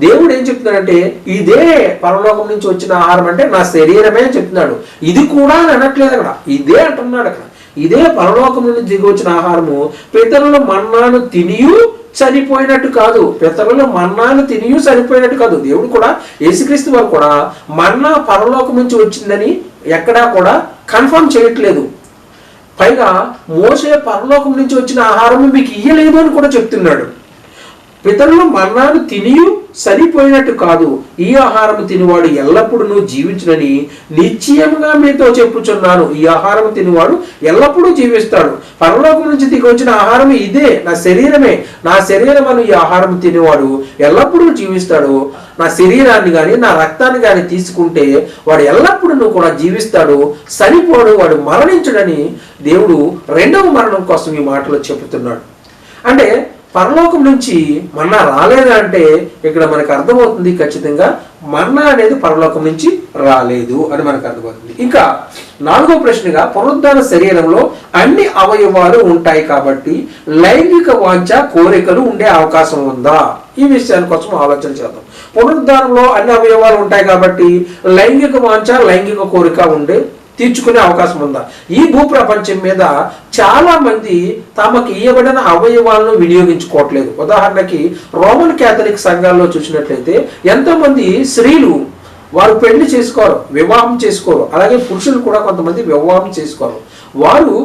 Speaker 1: దేవుడు ఏం చెప్తున్నాడంటే ఇదే పరలోకం నుంచి వచ్చిన ఆహారం అంటే నా శరీరమే అని చెప్తున్నాడు. ఇది కూడా అని అనట్లేదు అక్కడ, ఇదే అంటున్నాడు అక్కడ. ఇదే పరలోకం నుండి దిగి వచ్చిన ఆహారము. పితరులు మన్నాను తినియు చనిపోయినట్టు కాదు. పితరులు మన్నాను తినియు చనిపోయినట్టు కాదు. దేవుడు కూడా యేసుక్రీస్తు వారు కూడా మన్నా పరలోకం నుంచి వచ్చిందని ఎక్కడా కూడా కన్ఫర్మ్ చేయట్లేదు. పైగా మోసే పరలోకం నుంచి వచ్చిన ఆహారము మీకు ఇయ్యలేదు అని కూడా చెప్తున్నాడు. పితరులు మన్నాను తినియు సరిపోయినట్టు కాదు, ఈ ఆహారము తినివాడు ఎల్లప్పుడూ జీవించునని నిశ్చయముగా మీతో చెప్పుచున్నాను. ఈ ఆహారము తినివాడు ఎల్లప్పుడూ జీవిస్తాడు. పరలోకం నుంచి దిగి వచ్చిన ఆహారం ఇదే, నా శరీరమే. నా శరీరమను ఈ ఆహారం తినేవాడు ఎల్లప్పుడూ జీవిస్తాడు. నా శరీరాన్ని కానీ నా రక్తాన్ని కానీ తీసుకుంటే వాడు ఎల్లప్పుడూ కూడా జీవిస్తాడు, చనిపోడు, వాడు మరణించడని దేవుడు రెండవ మరణం కోసం ఈ మాటలో చెబుతున్నాడు. అంటే పరలోకం నుంచి మన్నా రాలేదా అంటే ఇక్కడ మనకు అర్థమవుతుంది ఖచ్చితంగా మన్నా అనేది పరలోకం నుంచి రాలేదు అని మనకు అర్థమవుతుంది. ఇంకా 4వ ప్రశ్నగా పునరుద్ధాన శరీరంలో అన్ని అవయవాలు ఉంటాయి కాబట్టి లైంగిక వాంఛ కోరికలు ఉండే అవకాశం ఉందా? ఈ విషయాల కోసం ఆలోచన చేద్దాం. పునరుద్ధానంలో అన్ని అవయవాలు ఉంటాయి కాబట్టి లైంగిక వాంఛ, లైంగిక కోరిక తీర్చుకునే అవకాశం ఉందా? ఈ భూప్రపంచం మీద చాలా మంది తమకు ఇవ్వబడిన అవయవాలను వినియోగించుకోవట్లేదు. ఉదాహరణకి రోమన్ క్యాథలిక్ సంఘాల్లో చూసినట్లయితే ఎంతో మంది స్త్రీలు వారు పెళ్లి చేసుకోరు, వివాహం చేసుకోరు. అలాగే పురుషులు కూడా కొంతమంది వివాహం చేసుకోరు. వారు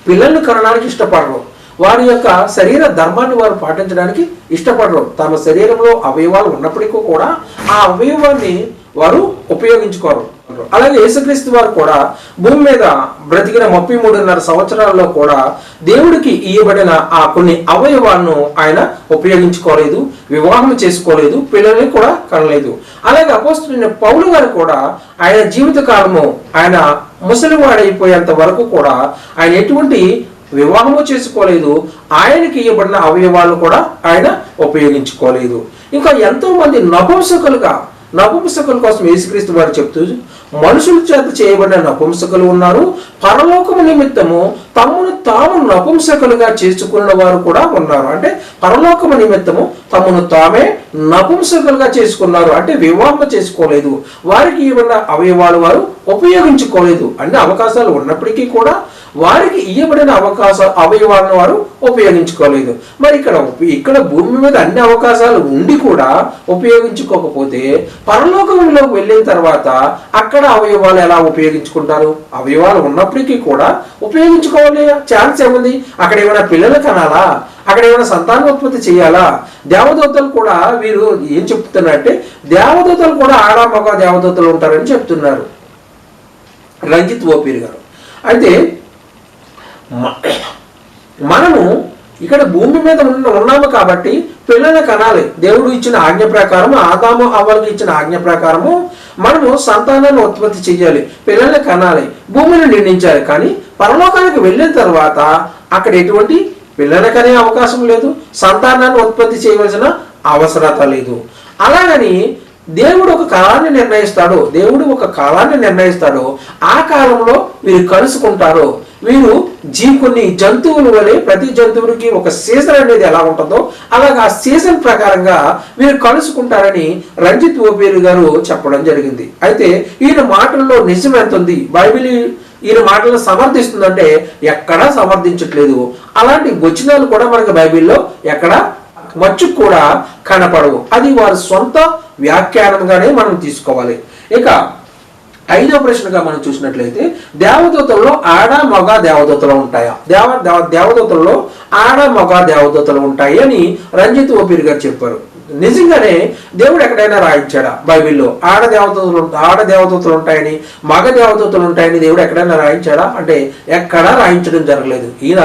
Speaker 1: పిల్లల్ని కనడానికి ఇష్టపడరు. వారి యొక్క శరీర ధర్మాన్ని వారు పాటించడానికి ఇష్టపడరు. తమ శరీరంలో అవయవాలు ఉన్నప్పటికీ కూడా ఆ అవయవాన్ని వారు ఉపయోగించుకోరు. అలాగే యేసుక్రీస్తు వారు కూడా భూమి మీద బ్రతికిన 33.5 సంవత్సరాల్లో కూడా దేవుడికి ఇవ్వబడిన ఆ కొన్ని అవయవాలను ఆయన ఉపయోగించుకోలేదు, వివాహం చేసుకోలేదు, పిల్లల్ని కూడా కనలేదు. అలాగే అపోస్తలుడైన పౌలు గారు కూడా ఆయన జీవిత కాలము ఆయన ముసలివాడైపోయేంత వరకు కూడా ఆయన ఎటువంటి వివాహము చేసుకోలేదు, ఆయనకి ఇవ్వబడిన అవయవాలను కూడా ఆయన ఉపయోగించుకోలేదు. ఇంకా ఎంతో మంది నపుంసకుల కోసం యేసుక్రీస్తు వారు చెప్తూ మనుషుల చేత చేయబడిన నపుంసకులు ఉన్నారు, పరలోకము నిమిత్తము తమను తాము నపుంసకులుగా చేసుకున్న వారు కూడా ఉన్నారు. అంటే పరలోకము నిమిత్తము తమను తామే నపుంసకులుగా చేసుకున్నారు, అంటే వివాహం చేసుకోలేదు, వారికి ఇవ్వబడిన అవయవాలు వారు ఉపయోగించుకోలేదు. అన్ని అవకాశాలు ఉన్నప్పటికీ కూడా వారికి ఇవ్వబడిన అవయవాలను వారు ఉపయోగించుకోలేదు. మరి ఇక్కడ భూమి మీద అన్ని అవకాశాలు ఉండి కూడా ఉపయోగించుకోకపోతే పరలోకంలోకి వెళ్ళిన తర్వాత అక్కడ అవయవాలు ఎలా ఉపయోగించుకుంటారు? అవయవాలు ఉన్నప్పటికీ కూడా ఉపయోగించుకోవాలి ఛాన్స్ ఏముంది? అక్కడ ఏమైనా పిల్లలు కనాలా? అక్కడ ఏమైనా సంతానోత్పత్తి చేయాలా? దేవదూతలు కూడా వీరు ఏం చెప్తున్నారంటే దేవదూతలు కూడా ఆడ మగ దేవదూతలు ఉంటారని చెప్తున్నారు రంజిత్ ఓపీర్ గారు. అయితే మనము ఇక్కడ భూమి మీద ఉన్నాము కాబట్టి పిల్లల్ని కనాలి. దేవుడు ఇచ్చిన ఆజ్ఞ ప్రకారము, ఆదాము హవ్వలకు ఇచ్చిన ఆజ్ఞ ప్రకారము మనము సంతానాన్ని ఉత్పత్తి చేయాలి, పిల్లల్ని కనాలి, భూమిని నిర్మించాలి. కానీ పరలోకానికి వెళ్ళిన తర్వాత అక్కడ ఎటువంటి పిల్లల్ని కనే అవకాశం లేదు, సంతానాన్ని ఉత్పత్తి చేయవలసిన అవసరత లేదు. అలాగని దేవుడు ఒక కాలాన్ని నిర్ణయిస్తాడు. ఆ కాలంలో వీరు కలుసుకుంటారు. వీరు కొన్ని జంతువుల వలె ప్రతి జంతువునికి ఒక సీజన్ అనేది ఎలా ఉంటుందో అలాగే ఆ సీజన్ ప్రకారంగా వీరు కలుసుకుంటారని రంజిత్ ఓపేరు గారు చెప్పడం జరిగింది. అయితే ఈయన మాటల్లో నిజం ఎంత ఉంది? బైబిల్ ఈయన మాటలను సమర్థిస్తుందంటే ఎక్కడా సమర్థించట్లేదు. అలాంటి వచనాలు కూడా మనకి బైబిల్లో ఎక్కడ మచ్చుకు కూడా కనపడవు. అది వారి సొంత వ్యాఖ్యానంగానే మనం తీసుకోవాలి. ఇక 5వ ప్రశ్నగా మనం చూసినట్లయితే దేవదూతల్లో ఆడ మగ దేవదూతలు ఉంటాయా? దేవదూతల్లో ఆడ మగ దేవదూతలు ఉంటాయి అని రంజిత్ ఓపీర్ గారు చెప్పారు. నిజంగానే దేవుడు ఎక్కడైనా రాయించాడా బైబిల్లో ఆడ దేవదూతలు ఉంటాయని మగ దేవదూతలు ఉంటాయని దేవుడు ఎక్కడైనా రాయించాడా అంటే ఎక్కడా రాయించడం జరగలేదు. ఈయన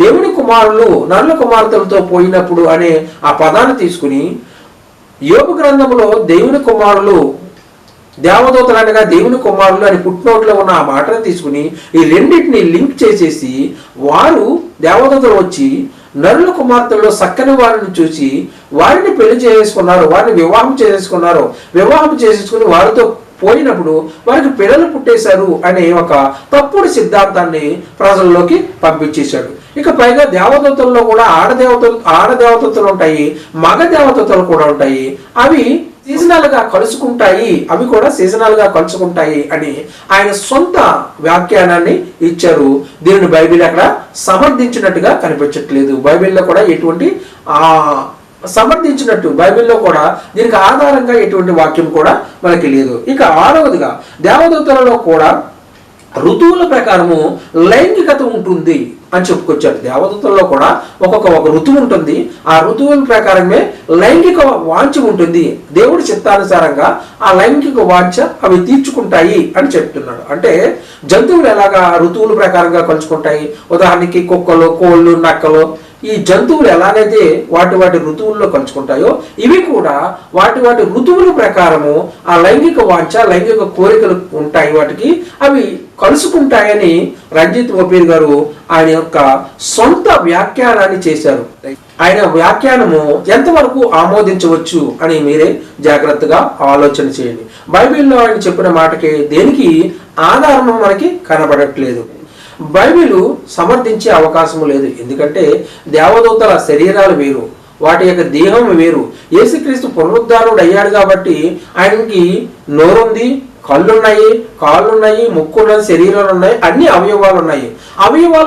Speaker 1: దేవుని కుమారులు నరుల కుమార్తెలతో పోయినప్పుడు అనే ఆ పదాన్ని తీసుకుని యోబు గ్రంథంలో దేవుని కుమారులు దేవదూతలు అనగా దేవుని కుమారులు అని పుట్టినోట్లో ఉన్న ఆ మాటను తీసుకుని ఈ రెండింటిని లింక్ చేసేసి వారు దేవదూతలు వచ్చి నరుల కుమార్తెల్లో చక్కని వారిని చూసి వారిని పెళ్లి చేసుకున్నారు, వారిని వివాహం చేసేసుకుని వారితో పోయినప్పుడు వారికి పిల్లలు పుట్టేశారు అనే ఒక తప్పుడు సిద్ధాంతాన్ని ప్రజల్లోకి పంపించేశాడు. ఇక పైగా దేవదూతల్లో కూడా ఆడ దేవదూతలు ఉంటాయి, మగ దేవదూతలు కూడా ఉంటాయి. అవి సీజనల్ గా కలుసుకుంటాయి అని ఆయన సొంత వ్యాఖ్యానాన్ని ఇచ్చారు. దీనిని బైబిల్ అక్కడ సమర్థించినట్టుగా కనిపించట్లేదు. బైబిల్లో కూడా ఎటువంటి సమర్థించినట్టు బైబిల్లో కూడా దీనికి ఆధారంగా ఎటువంటి వాక్యం కూడా మనకి లేదు. ఇక 6వదిగా దేవదూతలలో కూడా ఋతువుల ప్రకారము లైంగికత ఉంటుంది అని చెప్పుకొచ్చారు. దేవదూతల్లో కూడా ఒక ఋతువు ఉంటుంది, ఆ ఋతువుల ప్రకారమే లైంగిక వాంఛ ఉంటుంది. దేవుడి చిత్తానుసారంగా ఆ లైంగిక వాంఛ అవి తీర్చుకుంటాయి అని చెప్తున్నాడు. అంటే జంతువులు ఎలాగా ఋతువుల ప్రకారంగా కలుసుకుంటాయి? ఉదాహరణకి కుక్కలు, కోళ్ళు, నక్కలు, ఈ జంతువులు ఎలాగైతే వాటి ఋతువుల్లో కలుసుకుంటాయో ఇవి కూడా వాటి ఋతువుల ప్రకారము ఆ లైంగిక వాంఛ, లైంగిక కోరికలు ఉంటాయి, వాటికి అవి కలుసుకుంటాయని రంజిత్ ఓపీర్ గారు ఆయన యొక్క సొంత వ్యాఖ్యానాన్ని చేశారు. ఆయన వ్యాఖ్యానము ఎంతవరకు ఆమోదించవచ్చు అని మీరే జాగ్రత్తగా ఆలోచన చేయండి. బైబిల్లో ఆయన చెప్పిన మాటకి దేనికి ఆధారం మనకి కనబడట్లేదు. బైబిలు సమర్థించే అవకాశం లేదు. ఎందుకంటే దేవదూతల శరీరాలు వేరు, వాటి యొక్క దేహం వేరు. యేసుక్రీస్తు పునరుద్ధారుడు అయ్యాడు కాబట్టి ఆయనకి నోరుంది, కళ్ళున్నాయి, కాళ్ళున్నాయి, ముక్కున్నది, శరీరాలు ఉన్నాయి, అన్ని అవయవాలు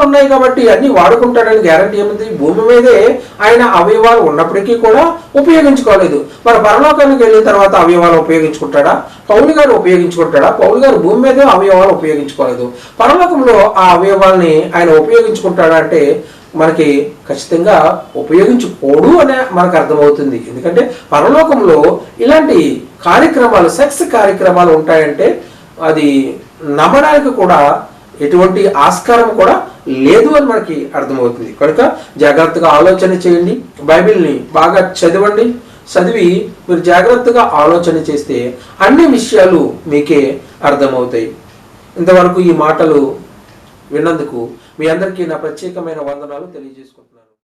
Speaker 1: ఉన్నాయి కాబట్టి అన్ని వాడుకుంటాడని గ్యారంటీ ఏముంది? భూమి మీదే ఆయన అవయవాలు ఉన్నప్పటికీ కూడా ఉపయోగించుకోలేదు. మరి పరలోకానికి వెళ్ళిన తర్వాత అవయవాలు ఉపయోగించుకుంటాడా? పౌలు గారు ఉపయోగించుకుంటాడా? పౌలు గారు భూమి మీదే అవయవాలు ఉపయోగించుకోలేదు. పరలోకంలో ఆ అవయవాల్ని ఆయన ఉపయోగించుకుంటాడా అంటే మనకి ఖచ్చితంగా ఉపయోగించుకోడు అనే మనకు అర్థమవుతుంది. ఎందుకంటే పరలోకంలో ఇలాంటి కార్యక్రమాలు, సెక్స్ కార్యక్రమాలు ఉంటాయంటే అది నమ్మడానికి కూడా ఎటువంటి ఆస్కారం కూడా లేదు అని మనకి అర్థమవుతుంది. కనుక జాగ్రత్తగా ఆలోచన చేయండి, బైబిల్ని బాగా చదవండి. చదివి మీరు జాగ్రత్తగా ఆలోచన చేస్తే అన్ని విషయాలు మీకే అర్థమవుతాయి. ఇంతవరకు ఈ మాటలు విన్నందుకు మీ అందరికీ నా ప్రత్యేకమైన వందనాలు తెలియజేసుకుంటున్నాను.